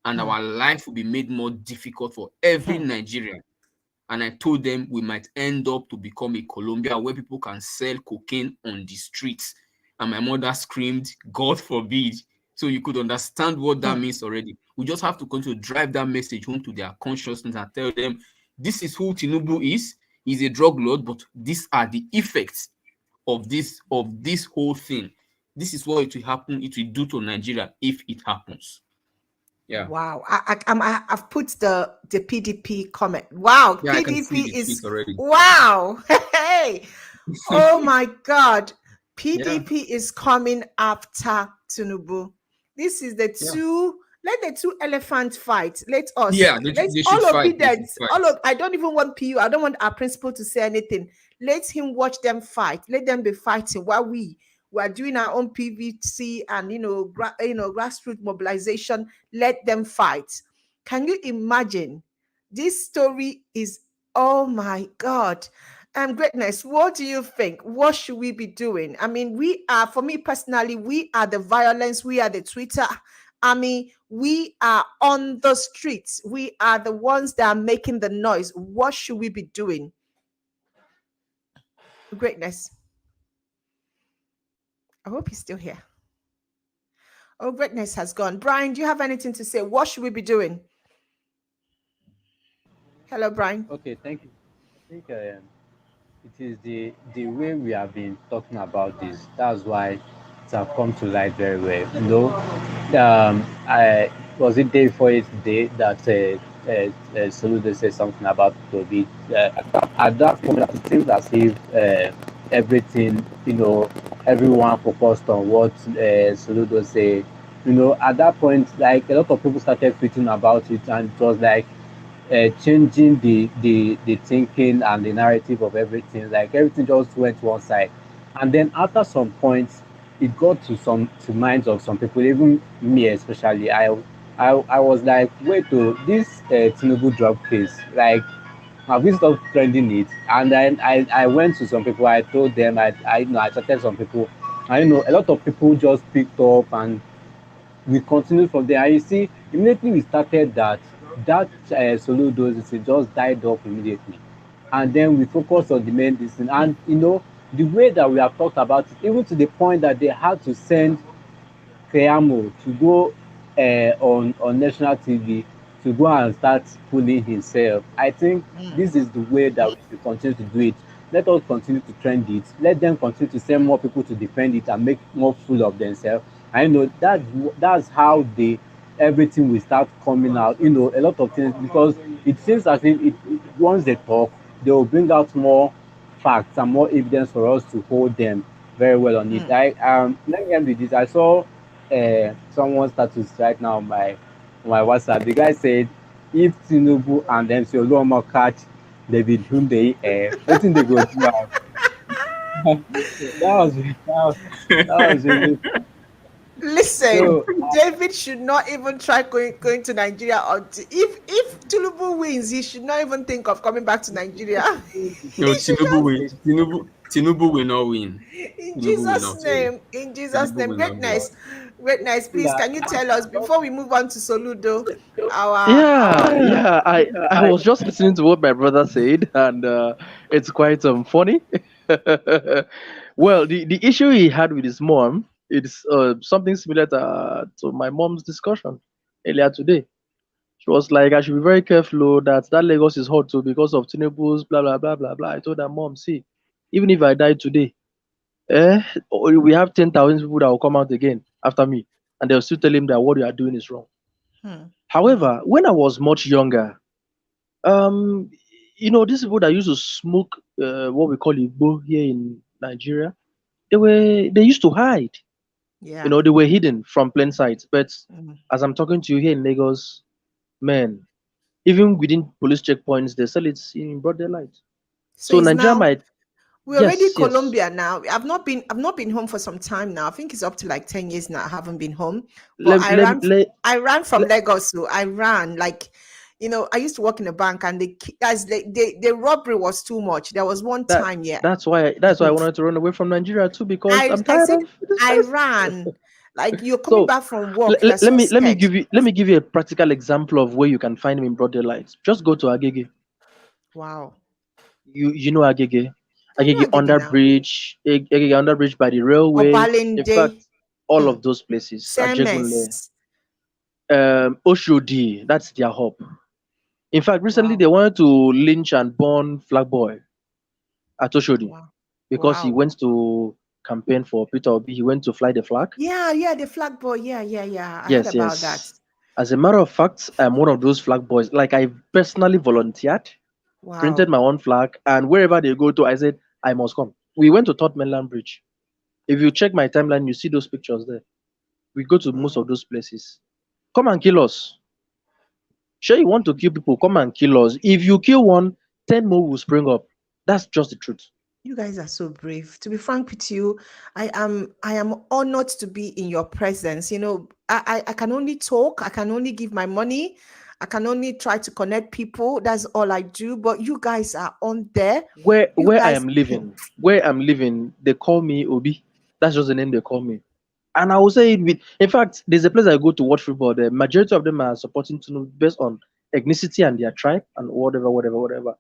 and our life will be made more difficult for every Nigerian. And I told them we might end up to become a Colombia where people can sell cocaine on the streets. And my mother screamed, God forbid. So you could understand what that means already. We just have to continue to drive that message home to their consciousness and tell them, this is who Tinubu is. He's a drug lord, but these are the effects of this whole thing. This is what it will happen. It will do to Nigeria if it happens. Yeah. Wow, I've put the PDP comment. Wow, Yeah, I can see PDP the tweet is already. wow. Hey, oh my God, Yeah. PDP is coming after Tinubu. This is the Yeah. two. Let the two elephants fight. Yeah, Let's they should all fight. They should obedience. fight. I don't even want PU. I don't want our principal to say anything. Let him watch them fight. Let them be fighting while we are doing our own PVC and grassroots mobilization. Let them fight. Can you imagine? This story is, oh my God. Greatness, what do you think? What should we be doing? I mean, for me personally, we are the violence, we are the Twitter. I mean, we are on the streets. We are the ones that are making the noise. What should we be doing? Greatness. I hope he's still here. Oh, Greatness has gone. Brian, do you have anything to say? What should we be doing? Hello, Brian. Okay, thank you. think it is the way we have been talking about this. That's why it have come to light very well. I was it day before yesterday that Soludo said something about COVID. At that point, it seems as if everything, everyone focused on what Soludo said. At that point, like a lot of people started tweeting about it, and it was like changing the thinking and the narrative of everything. Like everything just went one side, and then after some points, it got to minds of some people, even me especially. I was like, wait, to this Tinubu drug case, like. Have we stopped trending it? And then I went to some people. I told them. I chatted some people. I a lot of people just picked up, and we continued from there. And you see, immediately we started that Soludo it just died off immediately. And then we focused on the main thing. And the way that we have talked about it, even to the point that they had to send Keyamo to go on national TV to go and start pulling himself. I think Mm, this is the way that we should continue to do it. Let us continue to trend it. Let them continue to send more people to defend it and make more fool of themselves. I know that's how the everything will start coming out. A lot of things, because it seems as if once they talk, they will bring out more facts and more evidence for us to hold them very well on it. mm. Let me end with this. I saw someone's status right now on my WhatsApp. The guy said, if Tinubu and MC Oluomo catch David Hundeyin, what think they go do? That was really fun. Listen, So David should not even try going to Nigeria until if Tulubu wins, he should not even think of coming back to Nigeria. No, He should just Tinubu will not win. in Tinubu will Jesus' not win. name, in Jesus' Tinubu name. will not win. Greatness. Please, can you tell us before we move on to Soludo, our Yeah, yeah. I was just listening to what my brother said, and it's quite funny. Well, the issue he had with his mom, it's something similar to my mom's discussion earlier today. She was like, I should be very careful that Lagos is hot too because of Tinubu's blah blah blah blah blah. I told her, Mom, see, even if I die today, eh, we have 10,000 people that will come out again after me, and they'll still tell him that what you are doing is wrong. hmm, hmm. However, when I was much younger, um, these people that used to smoke what we call Igbo here in Nigeria, they used to hide. Yeah. They were hidden from plain sight. But Mm. as I'm talking to you here in Lagos, man, even within police checkpoints, they sell it in broad daylight. So So it's Nigeria now might, we're already in yes, yes. Colombia now. I've not been home for some time now. I think it's up to like 10 years now. I haven't been home. But Let, let, let, I ran from let, Lagos. So I ran like I used to work in a bank and guys the robbery was too much. There was one that time, yeah. that's why I wanted to run away from Nigeria too, because I'm I tired said of this I place. ran. Like you're coming So back from work, let, you're let, let so me let me scared. give you a practical example of where you can find him in broad daylight. Just go to Agege. Wow. You know Agege. I know Agege Agege under now. bridge, Agege under bridge by the railway. In Obalende. fact, all Hmm. of those places are Jegunle. Semes. Oshodi, that's their hub. In fact, recently they Wow. wanted to lynch and burn Flag Boy at Oshodi Wow. because he Wow. went to campaign for Peter Obi. He went to fly the flag. Yeah, yeah, the flag boy. Yeah, yeah, yeah. I heard Yes, about that. yes. As a matter of fact, I'm one of those flag boys. Like, I personally volunteered, printed Wow. my own flag, and wherever they go to, I said I must come. We went to Third Mainland Bridge. If you check my timeline, you see those pictures there. We go to most Mm. of those places. Come and kill us. Sure, you want to kill people? Come and kill us. If you kill one, 10 more will spring up. That's just the truth. You guys are so brave. To be frank with you, I am honored to be in your presence. I can only talk, I can only give my money, I can only try to connect people. That's all I do. But you guys are on there. Where You where I guys am living, they call me Obi. That's just the name they call me. And I will say it with, in fact, there's a place I go to watch football. The majority of them are supporting Tinubu based on ethnicity and their tribe and whatever, whatever, whatever.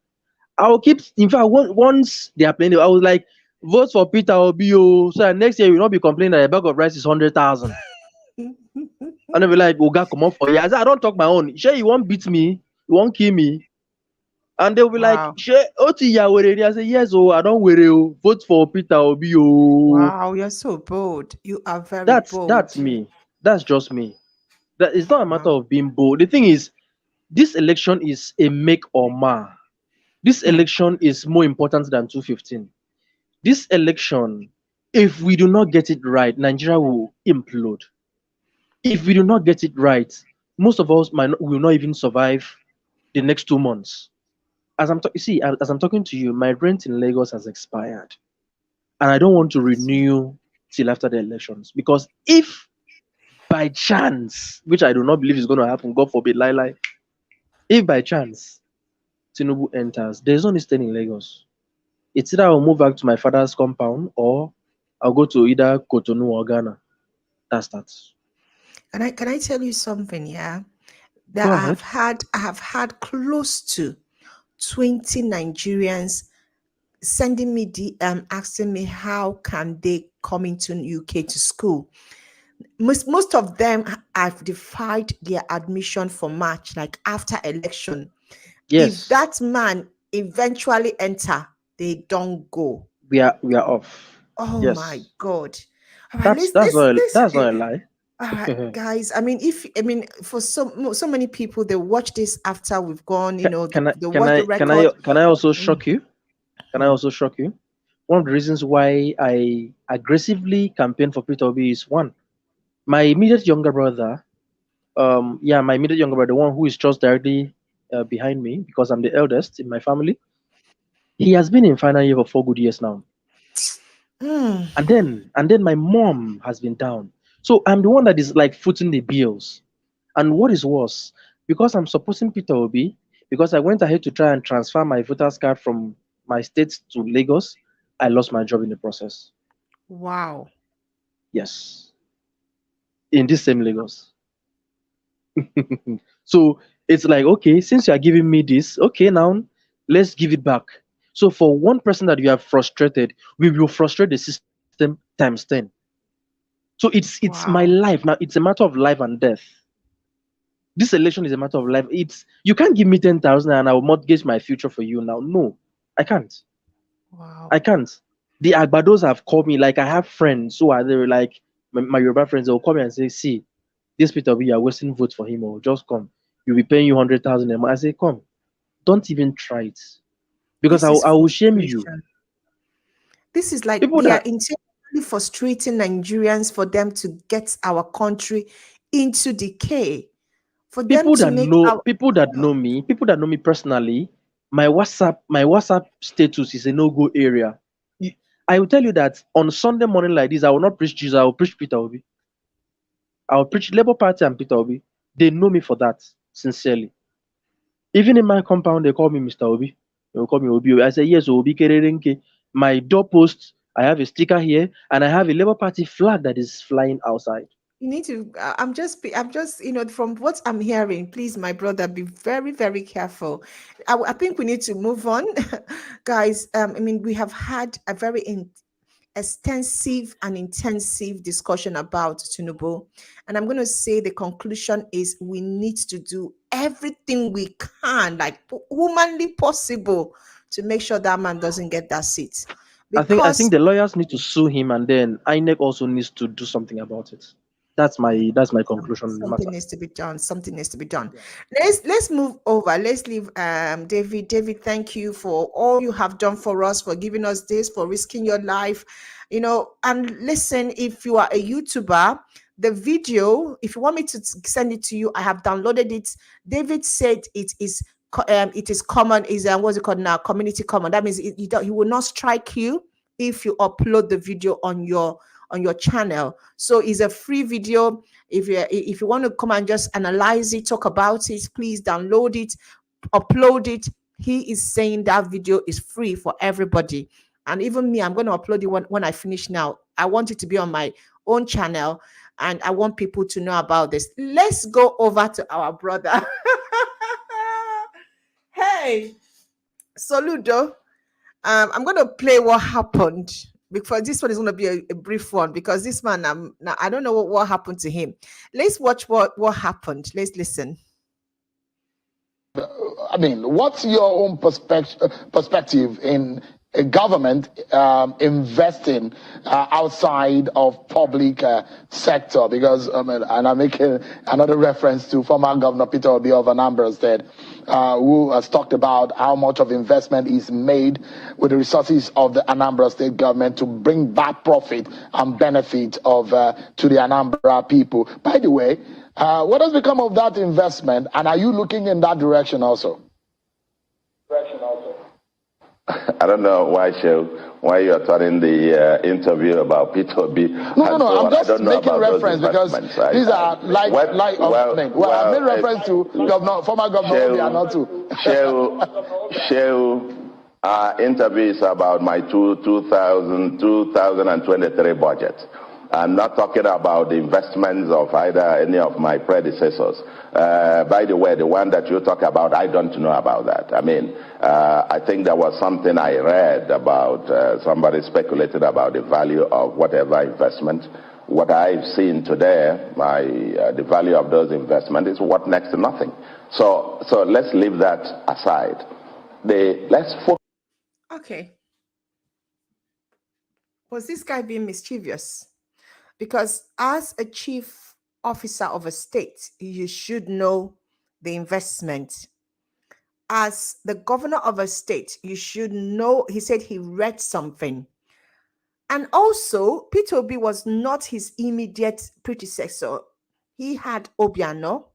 I will keep, in fact, once they are playing, I was like, vote for Peter Obi. Oh. So that next year, you will not be complaining that a bag of rice is 100,000. And they'll be like, Oga, come on for you. I said, I don't talk my own. Sure, you won't beat me, you won't kill me. And they'll be like, Wow. Oti ya were. I say, yes, oh, I don't worry. Oh. Vote for Peter Obi. Oh. Wow, you're so bold. You are very That's bold. me. That's just me. That it's not a matter Wow. of being bold. The thing is, this election is a make or mar. This Hmm. election is more important than 215. This election, if we do not get it right, Nigeria will implode. If we do not get it right, most of us will not even survive the next 2 months. As I'm talking to you, my rent in Lagos has expired, and I don't want to renew till after the elections, because if by chance, which I do not believe is going to happen, God forbid, lie, if by chance Tinubu enters, there's no need staying in Lagos. It's either I'll move back to my father's compound or I'll go to either Cotonou or Ghana. That's that. Can I tell you something? Yeah, Go that ahead. I have had close to 20 Nigerians sending me asking me how can they come into UK to school. Most of them have defied their admission for March, like after election. If Yes, that man eventually enter, they don't go. we are off. Oh my Yes, God. All right, that's that's not a, that's not a lie. all right, guys. I mean, for so many people, they watch this after we've gone. Can, can I They can watch I the can I record. can I also Mm, shock you? Can I mm. also shock you? One of the reasons why I aggressively campaign for Peter Obi is one, my immediate younger brother. Yeah, my immediate younger brother, the one who is just directly behind me because I'm the eldest in my family. He has been in final year for 4 good years now. Mm. And then my mom has been down. So I'm the one that is like footing the bills. And what is worse, because I'm supporting Peter Obi, because I went ahead to try and transfer my voter's card from my state to Lagos, I lost my job in the process. Wow. Yes, in this same Lagos. So it's like, okay, since you are giving me this, okay, now let's give it back. So for one person that you have frustrated, we will frustrate the system times 10. So it's my Wow. life now. It's a matter of life and death. This election is a matter of life. It's You can't give me 10,000 and I will mortgage my future for you now. No, I can't. Wow. I can't. The Agbados have called me. Like I have friends who are there, like my Yoruba friends. They'll call me and say, "See, this Peter B, you are wasting votes for him. Or just come. You'll be paying you 100,000 a month." I say, "Come, don't even try it because This is I will shame you." frustration. This is like People they are that intentionally frustrating Nigerians for them to get our country into decay, for them people to that make know our. people that know me personally, my WhatsApp status is a no-go area. You- I will tell you that on Sunday morning like this, I will not preach Jesus, I will preach Peter Obi. I will preach Labour Party and Peter Obi. They know me for that, sincerely. Even in my compound, they call me Mr. Obi. They will call me Obi. I say, yes, Obi Kererenke. My doorpost, I have a sticker here, and I have a Labour Party flag that is flying outside. You need to. I'm just. From what I'm hearing, please, my brother, be very, very careful. I think we need to move on, guys. I mean, we have had a very extensive and intensive discussion about Tinubu. And I'm going to say the conclusion is we need to do everything we can, like humanly possible, to make sure that man doesn't get that seat. I think Because the lawyers need to sue him, and then INEC also needs to do something about it. That's my conclusion on the something matter. needs to be done. Something needs to be done. Yeah. Let's move over. Let's leave David. David, thank you for all you have done for us, for giving us this, for risking your life. And listen, if you are a YouTuber, the video, if you want me to send it to you, I have downloaded it. David said it is common, is what's it called now? Community common. That means he will not strike you if you upload the video on your channel. So it's a free video. If you want to come and just analyze it, talk about it, please download it, upload it. He is saying that video is free for everybody. And even me, I'm going to upload it when I finish now. I want it to be on my own channel, and I want people to know about this. Let's go over to our brother. Hey, Soludo. I'm going to play what happened, because this one is going to be a brief one, because this man, I don't know what happened to him. Let's watch what happened. Let's listen. I mean, what's your own perspective in a government investing outside of public sector? Because and I'm making another reference to former Governor Peter Obi of Anambra State, who has talked about how much of investment is made with the resources of the Anambra State government to bring back profit and benefit of to the Anambra people. By the way, what has become of that investment, and are you looking in that direction also? I don't know why you're turning the interview about P2B. No. I'm just making reference because these are light. I made reference to former Governor Obiano too. Shell interview is about my 2023 budget. I'm not talking about the investments of either any of my predecessors. By the way, the one that you talk about, I don't know about that. I mean, I think there was something I read about, somebody speculated about the value of whatever investment. What I've seen today, the value of those investments is worth next to nothing. So let's leave that aside. Let's focus. Okay. Was this guy being mischievous? Because as a chief officer of a state, you should know the investment. As the governor of a state, you should know. He said he read something. And also, Peter Obi was not his immediate predecessor. He had Obiano.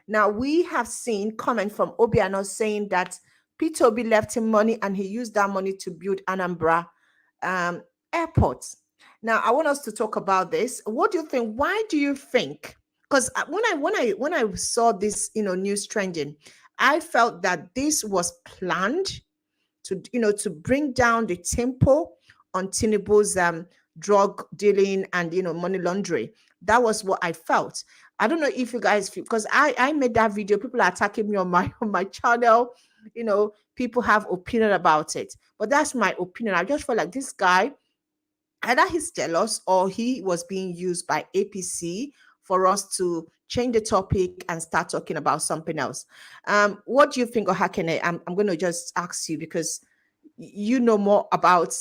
Now, we have seen comment from Obiano saying that Peter Obi left him money and he used that money to build Anambra airport. Now, I want us to talk about this. What do you think? Why do you think? Because when I saw this, news trending, I felt that this was planned to bring down the tempo on Tinubu's drug dealing and money laundering. That was what I felt. I don't know if you guys feel, because I made that video. People are attacking me on my channel. People have opinion about it, but that's my opinion. I just felt like this guy, either he's jealous or he was being used by APC for us to change the topic and start talking about something else. What do you think, Ohakene? I'm going to just ask you because you know more about,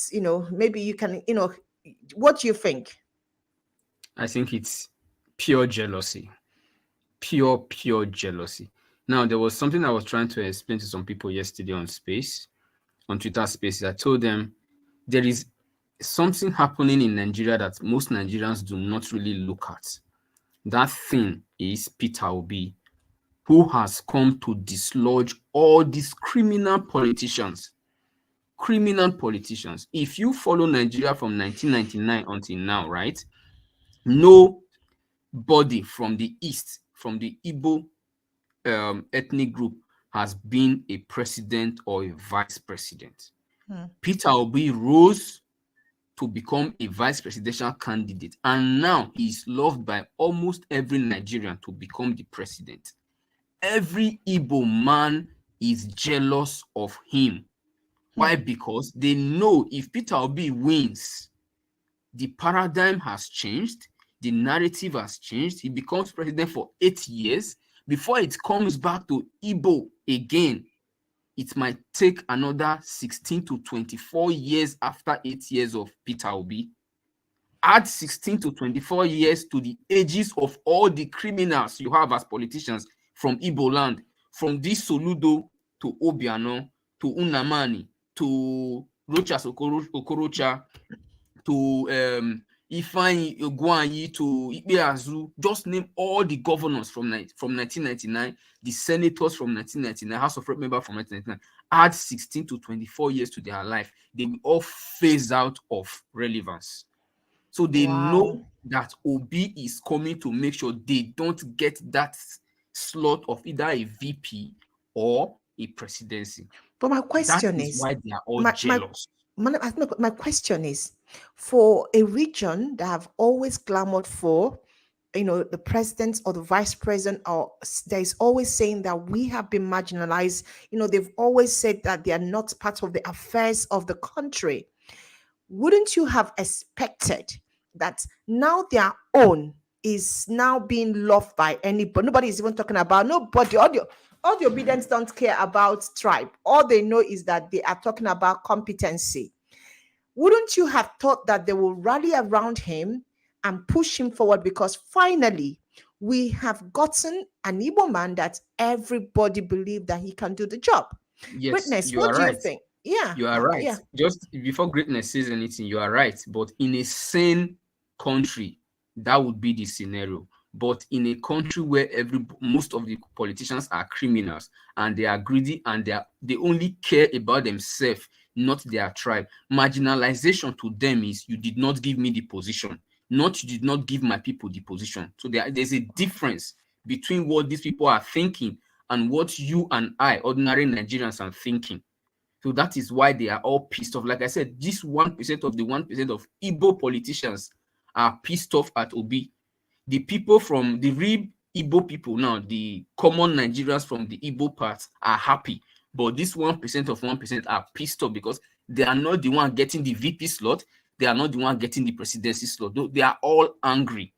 maybe you can, what do you think? I think it's pure jealousy. Pure jealousy. Now, there was something I was trying to explain to some people yesterday on Twitter Spaces. I told them there is something happening in Nigeria that most Nigerians do not really look at. That thing is Peter Obi, who has come to dislodge all these criminal politicians. If you follow Nigeria from 1999 until now, right? Nobody from the East, from the Igbo ethnic group, has been a president or a vice president. Peter Obi rose to become a vice presidential candidate, and now he's loved by almost every Nigerian to become the president. Every Igbo man is jealous of him. Why? Because they know if Peter Obi wins, the paradigm has changed, the narrative has changed. He becomes president for 8 years. Before it comes back to Igbo again, it might take another 16 to 24 years after 8 years of Peter Obi. Add 16 to 24 years to the ages of all the criminals you have as politicians from Igbo land, from this Soludo to Obiano to Unamani to Rochas Okorocha to Ifeanyi Ogwuanyi to Ikpeazu. Just name all the governors from 1999, the senators from 1999, House of Rep member from 1999. Add 16 to 24 years to their life, they will all phase out of relevance. So they know that Obi is coming to make sure they don't get that slot of either a VP or a presidency. But my question is why they are all jealous. My question is, for a region that have always clamored for, the president or the vice president, or there's always saying that we have been marginalized. They've always said that they are not part of the affairs of the country. Wouldn't you have expected that now their own is now being loved by anybody? Nobody is even talking about nobody. all the obedience don't care about tribe. All they know is that they are talking about competency. Wouldn't you have thought that they will rally around him and push him forward? Because finally, we have gotten an Igbo man that everybody believed that he can do the job. Yes, Witness, you what are do you right. think? Yeah, You are right. yeah. Just before greatness says anything, you are right. But in a sane country, that would be the scenario. But in a country where most of the politicians are criminals and they are greedy and they only care about themselves, not their tribe. Marginalization to them is you did not give me the position, not you did not give my people the position. So there's a difference between what these people are thinking and what you and I, ordinary Nigerians, are thinking. So that is why they are all pissed off. Like I said, this 1% of the 1% of Igbo politicians are pissed off at Obi. The people from the real Igbo people now, the common Nigerians from the Igbo part, are happy. But this 1% of 1% are pissed off because they are not the one getting the VP slot. They are not the one getting the presidency slot. They are all angry.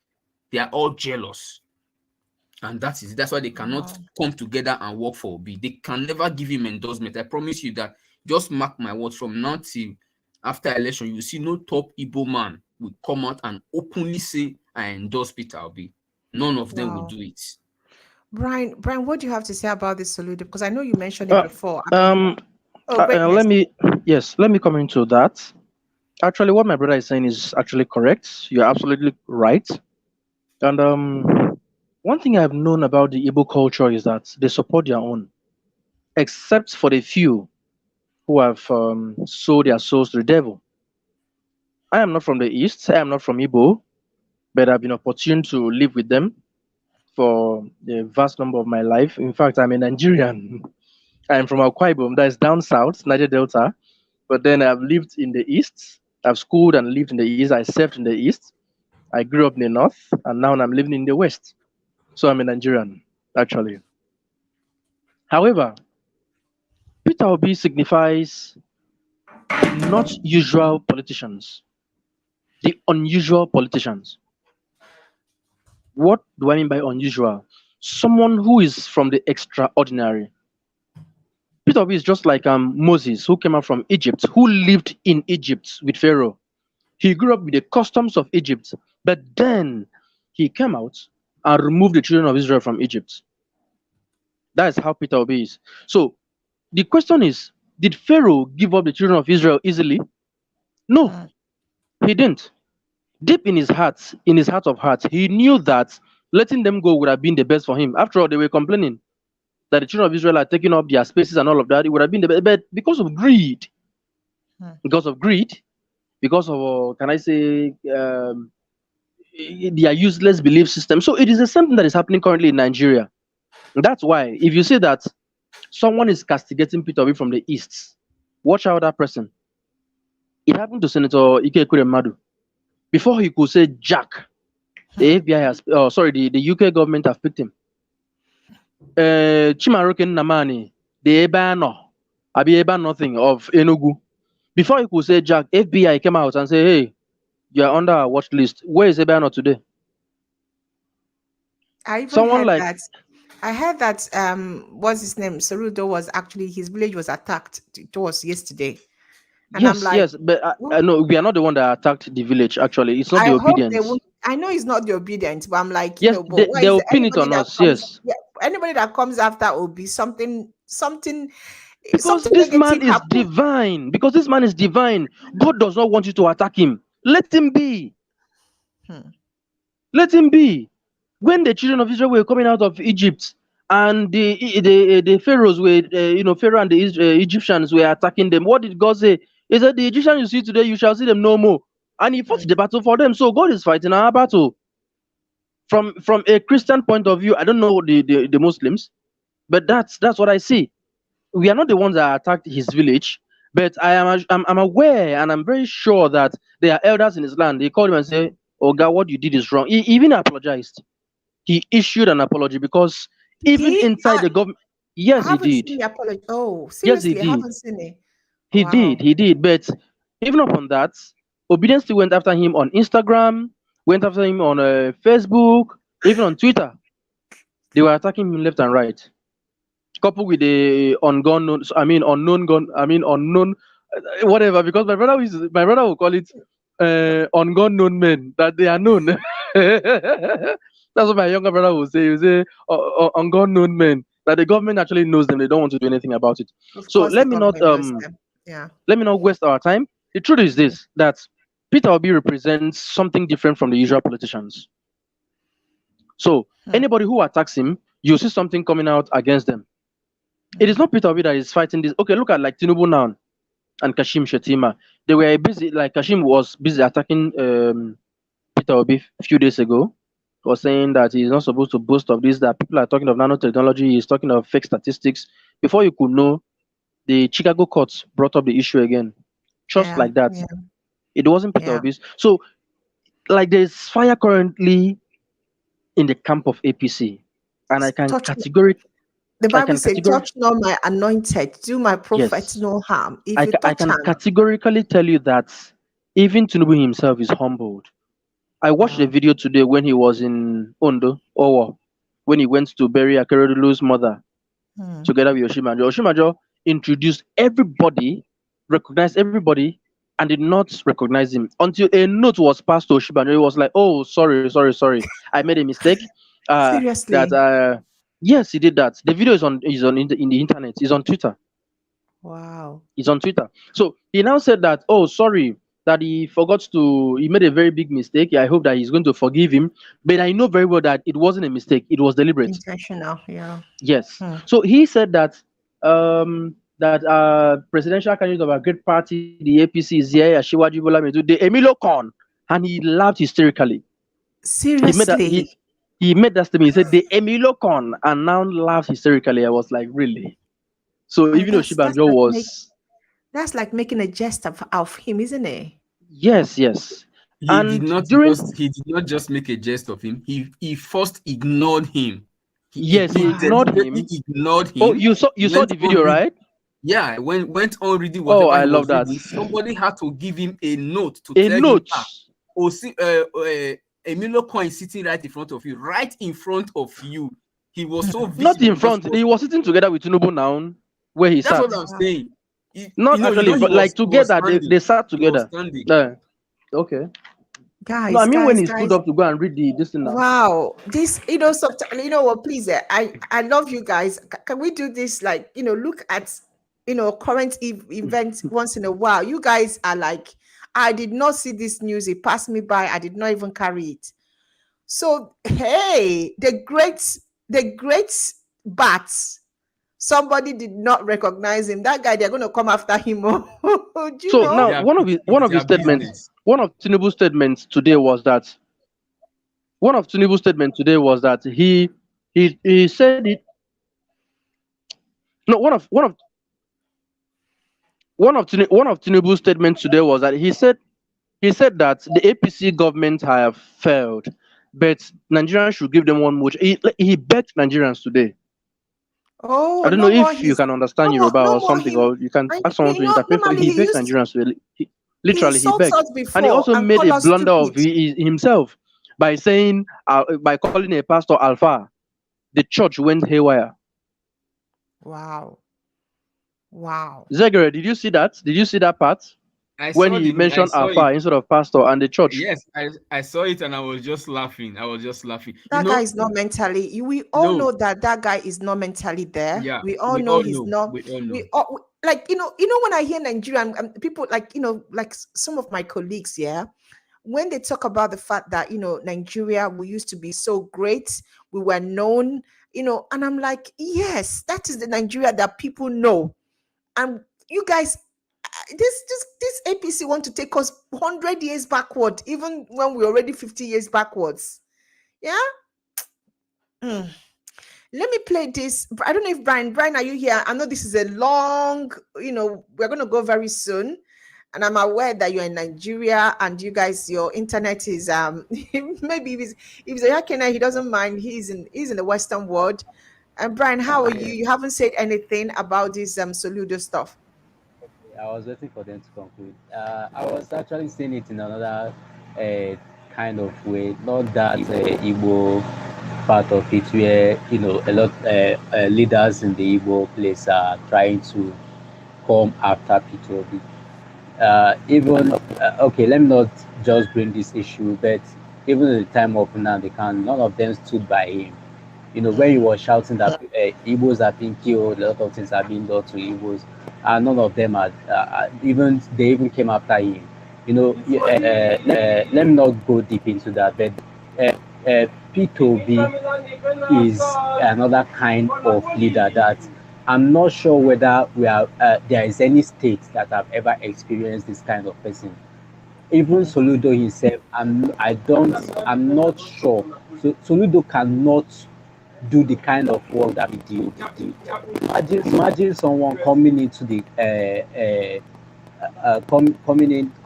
They are all jealous. And that's why they cannot come together and work for Obi. They can never give him endorsement. I promise you that. Just mark my words, from now till after election, you will see no top Igbo man will come out and openly say, I endorse Peter Obi. None of them will do it. Brian, what do you have to say about this Soludo? Because I know you mentioned it before. Witness. Let me come into that. Actually, what my brother is saying is actually correct. You're absolutely right. And one thing I've known about the Igbo culture is that they support their own, except for the few who have sold their souls to the devil. I am not from the East. I am not from Igbo, but I've been opportune to live with them for the vast number of my life. In fact, I'm a Nigerian. I'm from Akwa Ibom, that is down south, Niger Delta. But then I've lived in the East. I've schooled and lived in the East. I served in the East. I grew up in the North, and now I'm living in the West. So I'm a Nigerian, actually. However, Peter Obi signifies not usual politicians, the unusual politicians. What do I mean by unusual? Someone who is from the extraordinary. Peter Obi is just like Moses, who came out from Egypt, who lived in Egypt with Pharaoh. He grew up with the customs of Egypt, but then he came out and removed the children of Israel from Egypt. That is how Peter Obi is. So the question is, did Pharaoh give up the children of Israel easily? No, he didn't. Deep in his heart of hearts, he knew that letting them go would have been the best for him. After all, they were complaining that the children of Israel are taking up their spaces and all of that. It would have been the best, but because of greed, because of, can I say, their useless belief system. So it is the same thing that is happening currently in Nigeria. That's why, if you say that someone is castigating Peter Obi from the East, watch out that person. It happened to Senator Ike Madu. Before he could say Jack, the FBI has, the UK government have picked him. Chimaroke Namani, the Eba nothing of Enugu. Before he could say Jack, FBI came out and say, hey, you are under our watch list. Where is Eba today? I heard that what's his name? Soludo was actually, his village was attacked. It was yesterday. And yes, I'm like, yes, but I know we are not the one that attacked the village. Actually, it's not the obedience. I know it's not the obedience, but I'm like, yes, but they will pin it on us. Yes, anybody that comes after Obi, something. Because this man is divine. Because this man is divine. God does not want you to attack him. Let him be. Let him be. When the children of Israel were coming out of Egypt, and the pharaohs were, Pharaoh and the Egyptians were attacking them, what did God say? He said, the Egyptians you see today, you shall see them no more. And he fought the battle for them. So God is fighting our battle. From a Christian point of view, I don't know the Muslims, but that's what I see. We are not the ones that attacked his village, but I'm aware and I'm very sure that there are elders in his land. They called him and say, oh God, what you did is wrong. He even apologized. He issued an apology because even inside the government, yes, he did. Seen the apology. Oh, seriously, yes, he did. I haven't seen it. He did. But even upon that, obedience still went after him on Instagram, went after him on Facebook, even on Twitter. They were attacking him left and right. coupled with the unknown gun, unknown, whatever. Because my brother will call it ungun known men, that they are known. That's what my younger brother will say. He will say ungun known men, that the government actually knows them. They don't want to do anything about it. Of So course, the government knows them. Yeah. let me not waste our time. The truth is this: that Peter Obi represents something different from the usual politicians. So Hmm. anybody who attacks him, you see something coming out against them. It is not Peter Obi that is fighting this. Okay, look at like Tinubu now and Kashim Shetima. They were busy, like Kashim was busy attacking Peter Obi a few days ago. Was saying that he's not supposed to boast of this, that people are talking of nanotechnology, he's talking of fake statistics. Before you could know, the Chicago courts brought up the issue again. Just Yeah. like that. Yeah. It wasn't Peter Yeah. Obi's. So, like, there's fire currently in the camp of APC. And Touch. The I Bible can says, categorically, "Touch not my anointed, do my prophet yes, no harm." If you I touch can him, categorically tell you that even Tinubu himself is humbled. I watched a wow. video today when he was in Ondo, Owo, when he went to bury Akeredolu's mother Hmm. together with Oshimanjo. Oshimanjo introduced everybody, recognized everybody, and did not recognize him until a note was passed to Oshimanjo. He was like, "Oh, sorry, I made a mistake." That Seriously, yes, he did that. The video is on in the internet. It's on Twitter. wow. It's on Twitter. So he now said that, "Oh, sorry, that he made a very big mistake. I hope that he's going to forgive him. But I know very well that it wasn't a mistake. It was deliberate." Intentional, yeah. Yes. Hmm. So he said that presidential candidate of a great party, the APC, is here, Ashiwaju Bola Medu, the Emilio Con, and he laughed hysterically. He made that he Seriously, he made that statement. He said the Emilio Con, and now laughed hysterically. I was like, really? So even though that's Shibanjo like was, making a jest of him, isn't it? yes, and during, he did not just make a jest of him. He first ignored him. yes, he He ignored deliberately him. ignored Oh, him. you saw Went the on video, read, right? yeah, went on reading Oh, whatever I he love was that. reading. Somebody had to give him a note to A tell him, note. oh, see, Emilio Coin is sitting right in front of you, right in front of you. He was so Not visible in because front. He was sitting together with Tinubu now, where he that's sat. what I'm saying. Not actually in front, like He was together. standing. They sat He was together. standing. Okay. No, I Guys, mean when guys, he stood guys. up to go and read this thing now. Wow. This, sometimes, what, please, I love you guys. Can we do this? Like, look at, current events once in a while. You guys are like, I did not see this news. It passed me by. I did not even carry it. So, hey, the great bats. Somebody did not recognize him. That guy, they're going to come after him. Do you So know? now one It's of his their statements, business. one of Tinubu's statements today was that he said it. No, one of Tinubu's statements today was that he said that the APC government have failed, but Nigerians should give them one more. He begged Nigerians today. I Oh, don't know no more. if you can understand No more. Yoruba No or more something, him. or you can And ask someone to interpret for you. normally He he begged used Nigerians to he literally he insults begged, us and he before also and made call a us blunder of stupid. himself by saying by calling a pastor Alpha. The church went haywire. Wow. Wow. Zegere, did you see that? Did you see that part when he I mentioned saw Alpha it. instead of pastor and the church? Yes, I saw it and I was just laughing. That guy is not mentally. We all No, know that guy is not mentally there. yeah, We all we know all he's know. not. We all know. We all like when I hear Nigerian people, like like some of my colleagues, yeah, when they talk about the fact that Nigeria, we used to be so great, we were known, and I'm like, yes, that is the Nigeria that people know. And you guys, this APC want to take us 100 years backward, even when we're already 50 years backwards. Yeah. Mm. Let me play this. I don't know if Brian, are you here? I know this is a long, we're going to go very soon. And I'm aware that you're in Nigeria and you guys, your internet is maybe if he's a Yakena, he doesn't mind. He's in the Western world. And Brian, how are you? Yeah, You haven't said anything about this Soludo stuff. I was waiting for them to conclude. I was actually saying it in another kind of way, not that Igbo part of it where a lot leaders in the Igbo place are trying to come after Peter Obi. Even okay, let me not just bring this issue, but even at the time of Nnamdi Kanu, none of them stood by him. When he was shouting that Igbos are being killed, a lot of things are being done to Igbos, and none of them are even they even came after him. Let me not go deep into that, but P2B is another kind of leader that I'm not sure whether there is any state that have ever experienced this kind of person. Even Soludo himself, I'm not sure. So Soludo cannot do the kind of work that he did. Imagine someone coming into the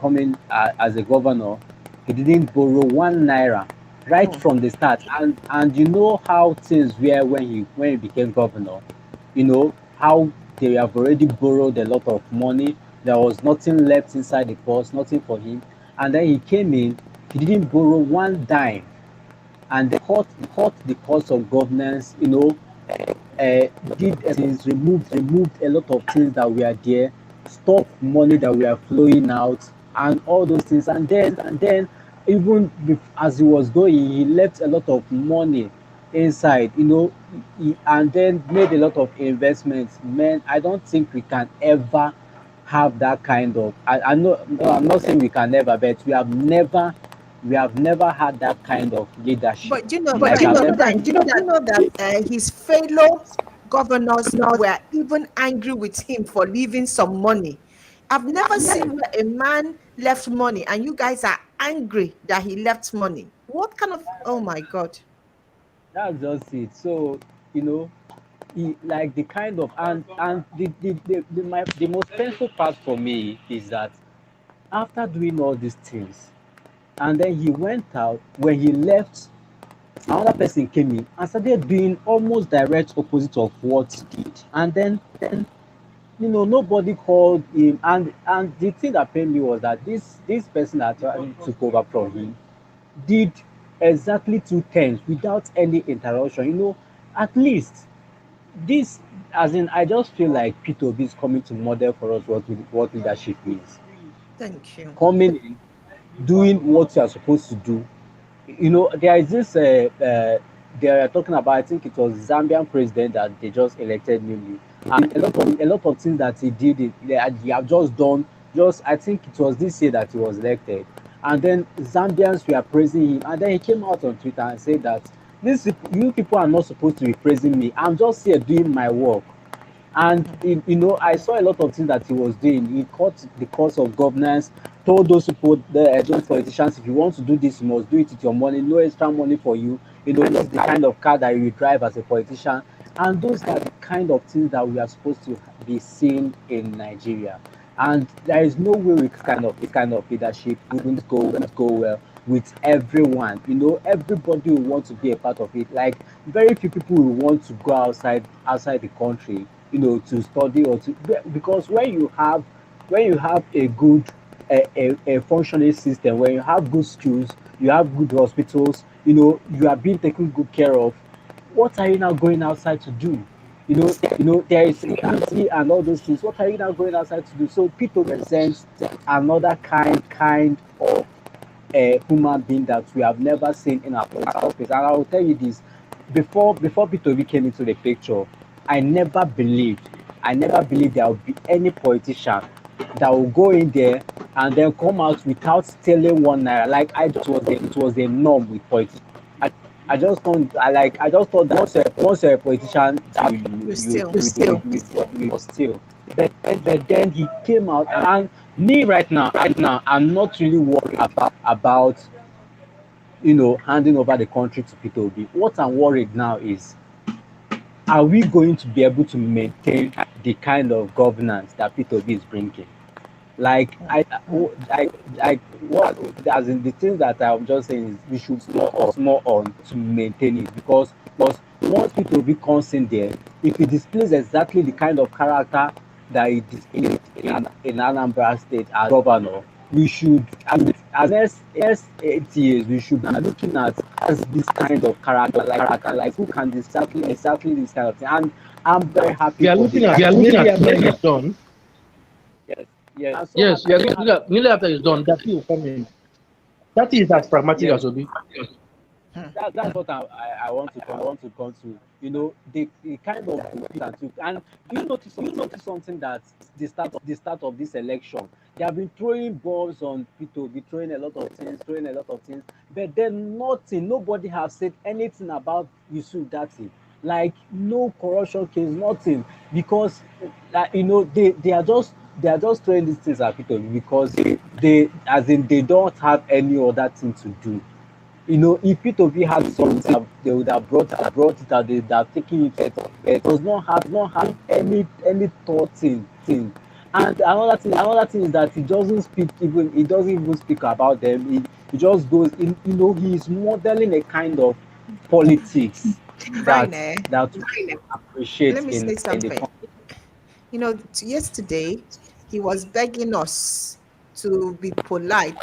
coming as a governor. He didn't borrow 1 naira right from the start, and you know how things were when he became governor. How they have already borrowed a lot of money. There was nothing left inside the purse, nothing for him, and then he came in. He didn't borrow one dime, and they cut the cost of governance. Did things, removed a lot of things that were there, stopped money that were flowing out, and all those things. And then even as he was going, he left a lot of money inside. And then made a lot of investments. Man, I don't think we can ever have that kind of. I know. No, I'm not saying we can never, but we have never had that kind of leadership. But you know, Like do you I've know never. that? His fellow governors were even angry with him for leaving some money. I've never seen where a man left money and you guys are angry that he left money. What kind of? Oh my God! That's just it. So, you know, like the kind of and the most painful part for me is that after doing all these things, and then he went out. When he left, another person came in and started doing almost direct opposite of what he did. And then nobody called him. And the thing that pained me was that this person that actually took over from him did exactly 2 terms without any interruption. At least this, as in, I just feel like P2B is coming to model for us what leadership means. Thank you. Coming in, doing what you are supposed to do. There is this. They are talking about. I think it was Zambian president that they just elected newly, and a lot of things that he did. He have just done. Just I think it was this year that he was elected, and then Zambians were praising him, and then he came out on Twitter and said that you people are not supposed to be praising me. I'm just here doing my work. And I saw a lot of things that he was doing. He cut the cost of governance, told those people, those politicians, if you want to do this, you must do it with your money, no extra money for you. That's the kind of car that you drive as a politician. And those are the kind of things that we are supposed to be seeing in Nigeria. And there is no way this kind of leadership wouldn't go well with everyone. Everybody will want to be a part of it. Like very few people will want to go outside the country, to study or to, because when you have a good a functioning system, when you have good schools, you have good hospitals, you are being taken good care of. What are you now going outside to do? There is security and all those things. What are you now going outside to do? So people represent another kind of a human being that we have never seen in our political space. And I will tell you this: before P2B came into the picture, I never believed there would be any politician that will go in there and then come out without stealing 1 naira. Like it was a norm with politics. I just don't. I just thought that once you're a politician, you must steal. But then he came out, and me right now, I'm not really worried about handing over the country to P2B. What I'm worried now is, are we going to be able to maintain the kind of governance that P2B is bringing? Like what, as in the things that I'm just saying is we should focus more on to maintain it, because once P2B comes in there, if he displays exactly the kind of character that he displayed in Anambra State as governor, we should, as next 8 years, we should be looking at as this kind of character, like who can exactly this kind of thing. And I'm very happy We are for looking the at immediately after it's done. yes, yes. I'm so Yes, happy. we are going to do that immediately after it's done. That he will come in. That is as pragmatic Yes, as Obi. that's what I want to come to. You know, the kind of that took. And you notice something that the start of this election, they have been throwing bombs on people, be throwing a lot of things, but then nothing. Nobody has said anything about Yusuf Dati. Like no corruption case, nothing, because you know they are just throwing these things at people because they as in they don't have any other thing to do. You know, if P2P had something, they would have brought it out, they would have taken it out. It does not have any thought thing. And another thing is that he doesn't even speak about them. He just goes in, you know, he's modeling a kind of politics that Brian, that we appreciate let me in say the something. You know, yesterday he was begging us to be polite.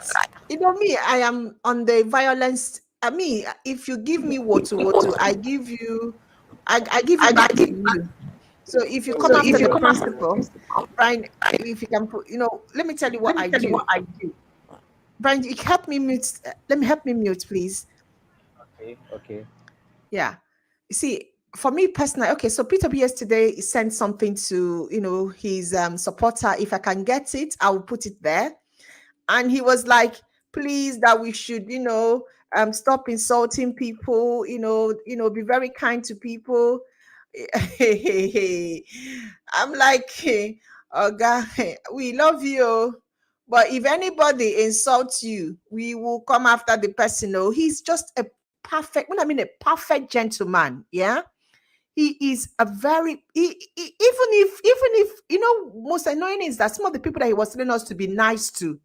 You know, me, I am on the violence. I mean, if you give me wotu, I give you, I give it back to you. So if you come after the principal, Brian, if you can put, you know, let me tell you what I do. Brian, you help me mute. Help me mute, please. Okay. Yeah. You see, for me personally, okay, so Peter B yesterday sent something to, you know, his supporter. If I can get it, I will put it there. And he was like, please, that we should, you know, stop insulting people, be very kind to people. I'm like, hey, oh God, we love you. But if anybody insults you, we will come after the person. No, he's just a perfect, when I mean a perfect gentleman, yeah. He is a very even if you know, most annoying is that some of the people that he was telling us to be nice to,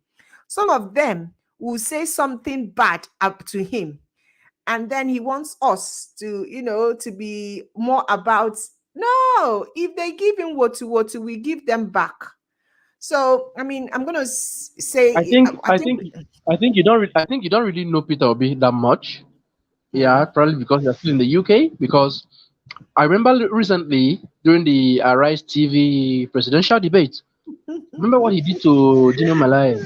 some of them will say something bad up to him, and then he wants us to, you know, to be more about, no, if they give him what to we give them back. So I mean, I'm gonna I say think I I think think I think you don't I think you don't really know Peter Obi that much. Yeah, probably because you're still in the UK. Because I remember recently during the Arise TV presidential debate, remember what he did to Dino Malaya?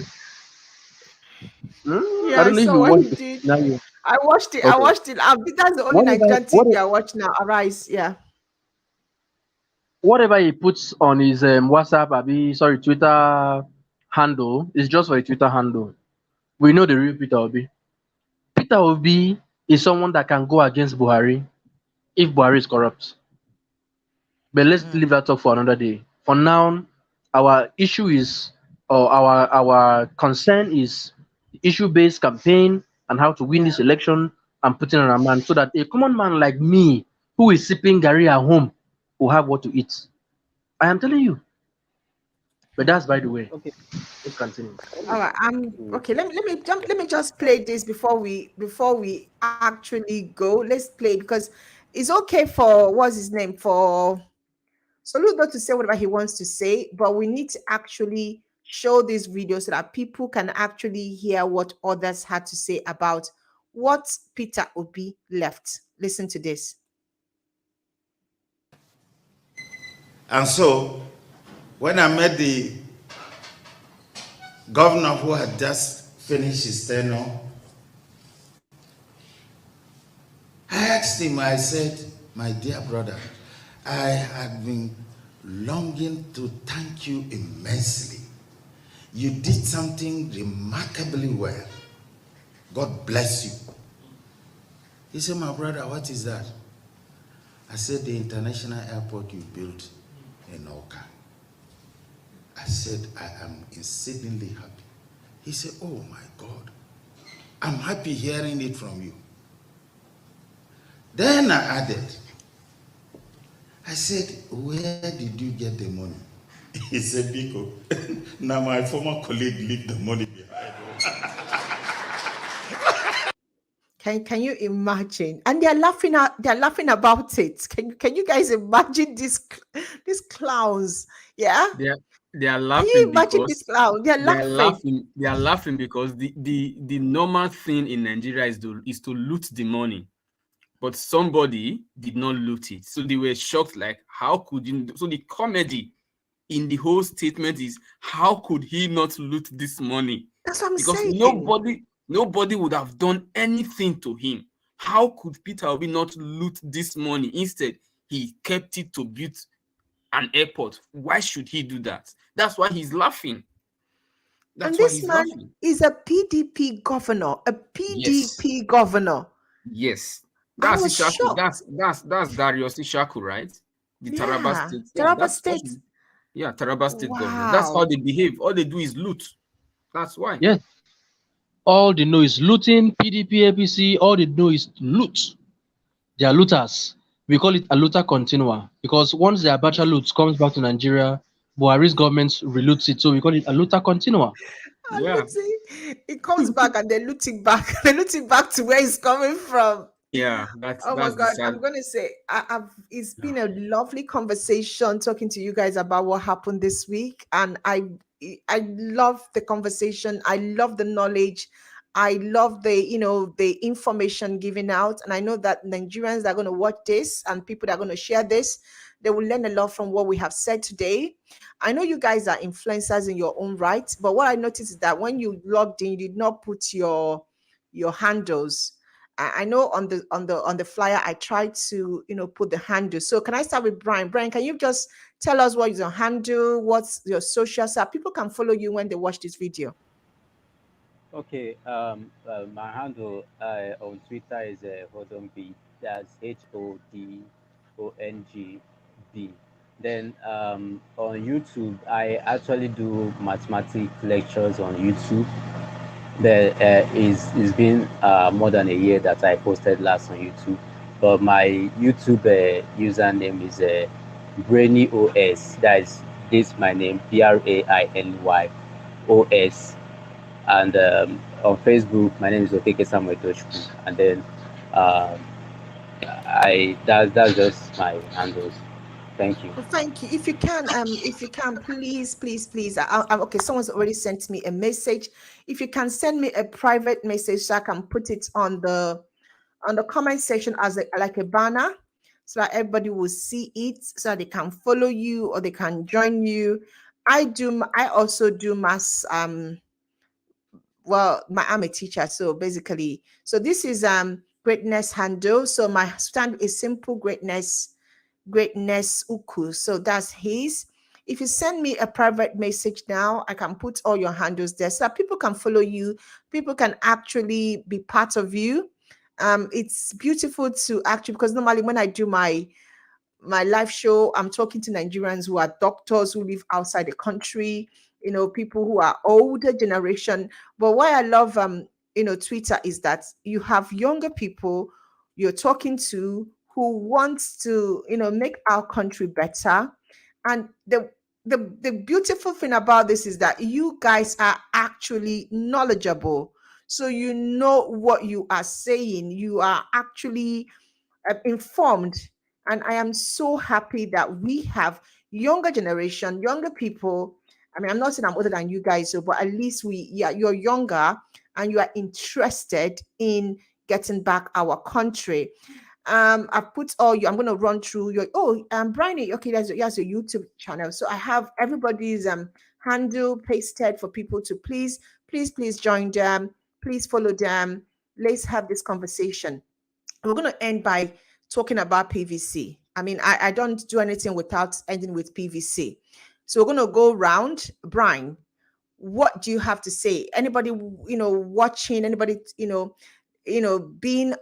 yeah, I I don't know if saw you what he watched the did. scenario. I watched it. Okay. That's the only Whatever, Nigerian TV I watch now. Arise, yeah. whatever he puts on his WhatsApp, sorry, Twitter handle is just for a Twitter handle. We know the real Peter Obi. Peter Obi is someone that can go against Buhari if Buhari is corrupt. But let's leave that talk for another day. For now, our issue is, or our concern is issue-based campaign and how to win this election and putting on a man so that a common man like me who is sipping Gary at home will have what to eat. I am telling you. But that's by the way. Okay. Let's continue. All right. Okay. Let me just play this before we actually go. Let's play, because it's okay for what's his name, for Soludo to say whatever he wants to say, but we need to actually show this video so that people can actually hear what others had to say about what Peter Obi left. Listen to this. And so, when I met the governor who had just finished his tenure, I asked him, I said, my dear brother, I had been longing to thank you immensely. You did something remarkably well. God bless you. He said, my brother, what is that? I said, the international airport you built in Oka. I said, I am exceedingly happy. He said, oh my God, I'm happy hearing it from you. Then I added, I said, where did you get the money? He said, Biko, now my former colleague left the money behind. Can you imagine? And they're laughing about it. Can you guys imagine these clowns? Yeah. They are Can you laughing imagine this because clown? They're they are laughing. laughing. They are laughing because the normal thing in Nigeria is to loot the money, but somebody did not loot it, so they were shocked. Like, how could you? So the comedy in the whole statement is, how could he not loot this money? That's what I'm Because saying. nobody would have done anything to him. How could Peter Obi not loot this money? Instead, he kept it to build an airport. Why should he do that? That's why he's laughing. And That's why this he's man laughing. is a PDP governor, a Yes. PDP governor. Yes. I That's was Ishaku. shocked. That's Darius Ishaku, right? The Taraba Yeah, State. Yeah, Taraba State. Taraba State governor. That's how Wow. they behave. All they do is loot. That's why. Yes. All they know is looting, PDP, APC, all they know is loot. They are looters. We call it a looter continua because once the Abacha loot comes back to Nigeria, Buhari's government reloots it. So we call it a looter continua. And Yeah. looting, it comes back and they're looting back. They're looting back to where it's coming from. Yeah. That's Oh my that's the God, sad. I'm gonna say it's been a lovely conversation talking to you guys about what happened this week, and I love the conversation. I love the knowledge. I love the information given out, and I know that Nigerians that are gonna watch this and people that are gonna share this, they will learn a lot from what we have said today. I know you guys are influencers in your own right, but what I noticed is that when you logged in, you did not put your handles. I know on the flyer I tried to put the handle. So can I start with Brian? Brian, can you just tell us what is your handle? What's your social so people can follow you when they watch this video? Okay, my handle on Twitter is Hodongb. That's HODONGB. Then on YouTube, I actually do mathematics lectures on YouTube. There is been more than a year that I posted last on YouTube, but my YouTube username is Brainy OS. That is this my name, BRAINY OS. And on Facebook, my name is Okeke Samuel Toshku. And then um, I that's just my handles. Thank you. Well, thank you. If you can, please. Okay, someone's already sent me a message. If you can send me a private message, so I can put it on the comment section as like a banner, so that everybody will see it, so that they can follow you or they can join you. I also do mass. Well, I'm a teacher, so basically, so this is greatness handle. So my stand is simple greatness uku. So that's his. If you send me a private message now, I can put all your handles there so that people can follow you. People can actually be part of you. It's beautiful to actually, because normally when I do my live show, I'm talking to Nigerians who are doctors who live outside the country, people who are older generation. But why I love Twitter is that you have younger people you're talking to who wants to, make our country better. And the beautiful thing about this is that you guys are actually knowledgeable. So you know what you are saying. You are actually informed, and I am so happy that we have younger generation, younger people. I mean, I'm not saying I'm older than you guys, so but at least yeah, you're younger and you are interested in getting back our country. I've put all you. I'm going to run through your. Oh, Bryony. Okay, that's your YouTube channel. So I have everybody's handle pasted for people to please join them. Please follow them. Let's have this conversation. We're going to end by talking about PVC. I mean, I don't do anything without ending with PVC. So we're going to go round. Brian, what do you have to say? Anybody, watching, anybody, being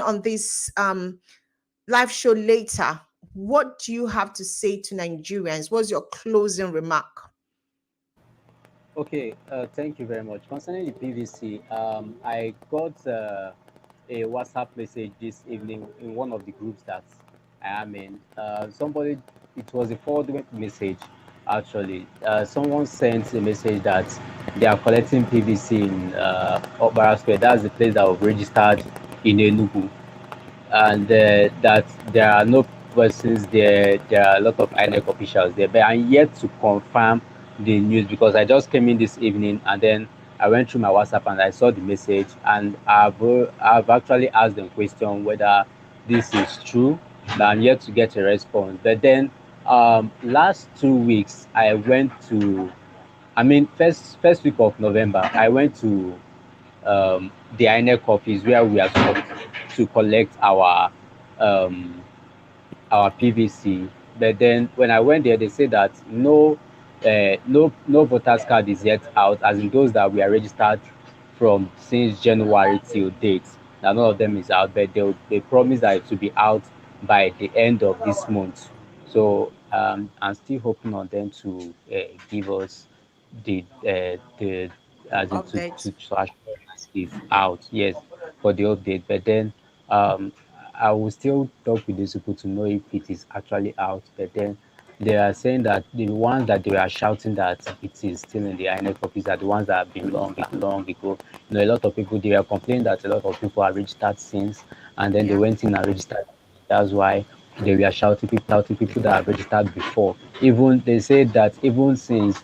on this live show later, what do you have to say to Nigerians? What's your closing remark? Okay, thank you very much. Concerning the PVC, I got a WhatsApp message this evening in one of the groups that I am in. Somebody, it was a forwarded message actually. Someone sent a message that they are collecting PVC in Okbara Square. That's the place that was registered in Enugu, and that there are no persons there. There are a lot of INEC officials there, but I'm yet to confirm the news because I just came in this evening and then I went through my WhatsApp and I saw the message, and I've actually asked them question whether this is true, but I'm yet to get a response. But then last 2 weeks I went to, I mean, first week of November, I went to the INEC office where we are supposed to collect um, our PVC. But then when I went there, they said that no voters card is yet out, as in those that we are registered from since January till date. Now none of them is out, but they promise that it will be out by the end of this month. So I'm still hoping on them to give us the as in Update. to assure us it's out, yes, for the update. But then um I will still talk with these people to know if it is actually out. But then they are saying that the ones that they are shouting that it is still in the INEC office are the ones that have been long ago. A lot of people, they are complaining that a lot of people are registered since, and then they Yeah. went in and registered. That's why they were shouting people that have registered before. Even they said that even since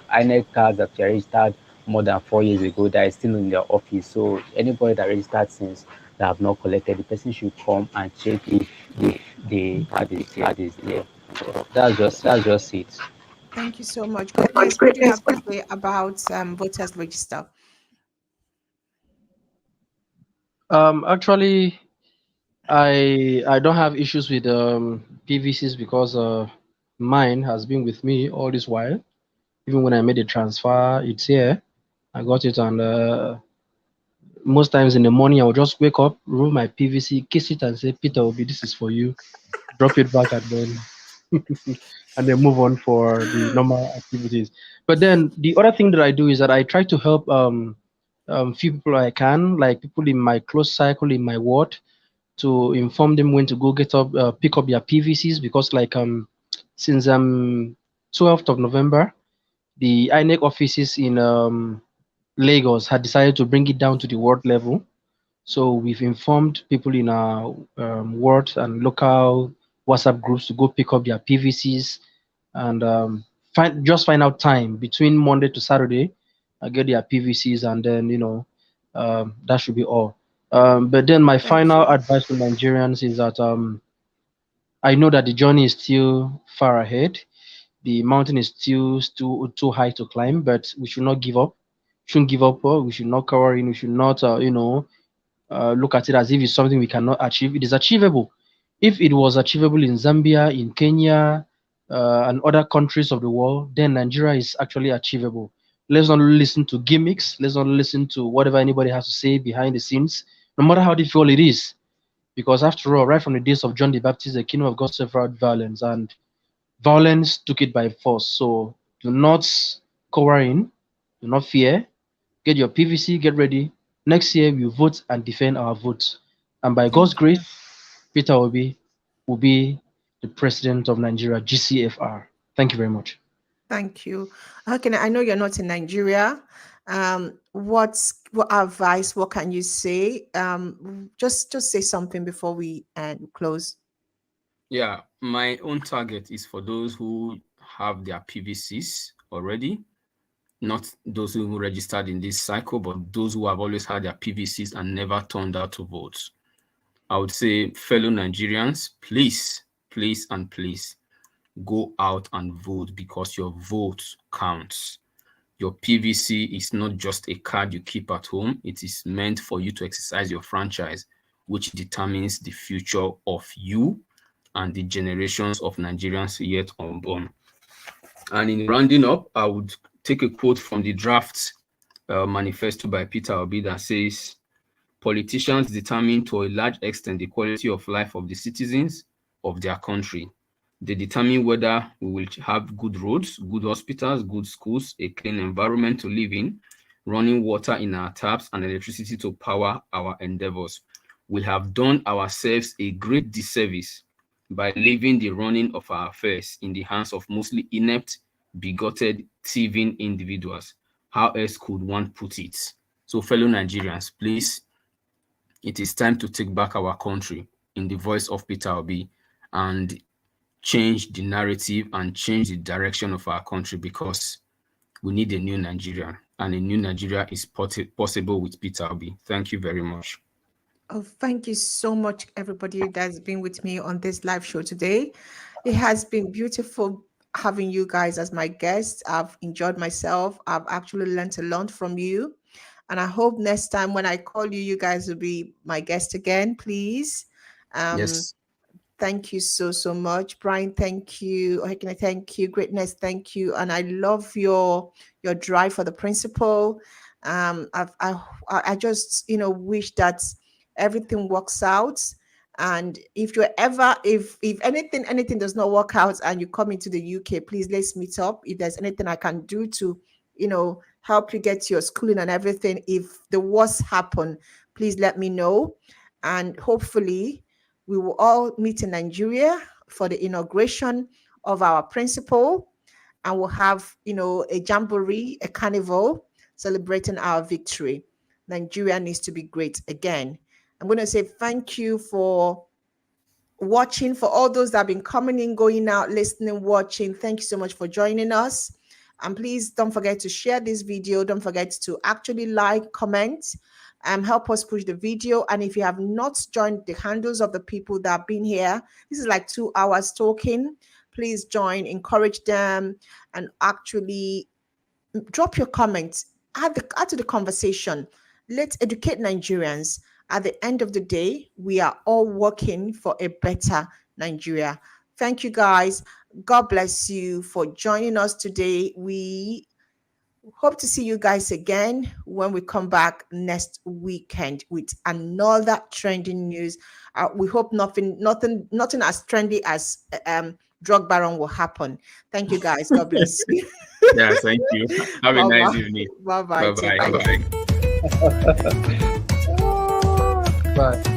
INEC cards that were registered more than 4 years ago, that is still in their office. So anybody that registered since that have not collected, the person should come and check if the card is there. So that's just it. Thank you so much. Greatness, what do you have to say about voters register? Actually, I don't have issues with PVCs because mine has been with me all this while. Even when I made a transfer, it's here. I got it, and most times in the morning, I will just wake up, roll my PVC, kiss it, and say, "Peter Obi, this is for you." Drop it back, and then and then move on for the normal activities. But then the other thing that I do is that I try to help few people I can, like people in my close cycle in my ward, to inform them when to go get up, pick up their PVCs, because like since 12th of November, the INEC offices in Lagos had decided to bring it down to the ward level. So we've informed people in our ward and local WhatsApp groups to go pick up their PVCs and find out time between Monday to Saturday, get their PVCs, and then that should be all. But then my Thank final you. advice to Nigerians is that I know that the journey is still far ahead. The mountain is still too high to climb, but we should not give up. Shouldn't give up. We should not cower in. We should not, look at it as if it's something we cannot achieve. It is achievable. If it was achievable in Zambia, in Kenya, and other countries of the world, then Nigeria is actually achievable. Let's not listen to gimmicks. Let's not listen to whatever anybody has to say behind the scenes, no matter how difficult it is. Because after all, right from the days of John the Baptist, the kingdom of God suffered violence, and violence took it by force. So do not cower in, do not fear. Get your PVC, get ready. Next year, we vote and defend our votes. And by God's Thank you. grace, Peter Obi will be the president of Nigeria, GCFR. Thank you very much. Thank you. Okay, I know you're not in Nigeria. What advice? What can you say? Just say something before we close. Yeah, my own target is for those who have their PVCs already, not those who registered in this cycle, but those who have always had their PVCs and never turned out to vote. I would say, fellow Nigerians, please, please, and please go out and vote, because your vote counts. Your PVC is not just a card you keep at home. It is meant for you to exercise your franchise, which determines the future of you and the generations of Nigerians yet unborn. And in rounding up, I would take a quote from the draft manifesto by Peter Obi that says, "Politicians determine to a large extent the quality of life of the citizens of their country. They determine whether we will have good roads, good hospitals, good schools, a clean environment to live in, running water in our taps, and electricity to power our endeavors. We have done ourselves a great disservice by leaving the running of our affairs in the hands of mostly inept, bigoted, thieving individuals. How else could one put it? So, fellow Nigerians, please, it is time to take back our country in the voice of Peter Obi and change the narrative and change the direction of our country, because We need a new Nigeria, and a new Nigeria is possible with Peter Obi. Thank you very much. Oh, thank you so much, everybody that's been with me on this live show today. It has been beautiful having you guys as my guests. I've enjoyed myself. I've actually learned a lot from you. And I hope next time when I call you, you guys will be my guest again, please. Um, Yes. Thank you so much, Brian. Thank you. How can I thank you? Greatness, thank you. And I love your drive for the principle. I just wish that everything works out. And if you're ever if anything does not work out and you come into the UK, please let's meet up. If there's anything I can do to help you get your schooling and everything, if the worst happen, please let me know. And hopefully we will all meet in Nigeria for the inauguration of our principal, and we'll have, a jamboree, a carnival celebrating our victory. Nigeria needs to be great again. I'm going to say thank you for watching, for all those that have been coming in, going out, listening, watching. Thank you so much for joining us. And please don't forget to share this video. Don't forget to actually like, comment, help us push the video. And if you have not joined the handles of the people that have been here, this is like 2 hours talking. Please join, encourage them, and actually drop your comments. Add to the conversation. Let's educate Nigerians. At the end of the day, we are all working for a better Nigeria. Thank you, guys. God bless you for joining us today. We hope to see you guys again when we come back next weekend with another trending news. We hope nothing as trendy as drug baron will happen. Thank you, guys. God bless you. Yeah, thank you. Have a nice evening. Bye bye. Bye bye. Bye.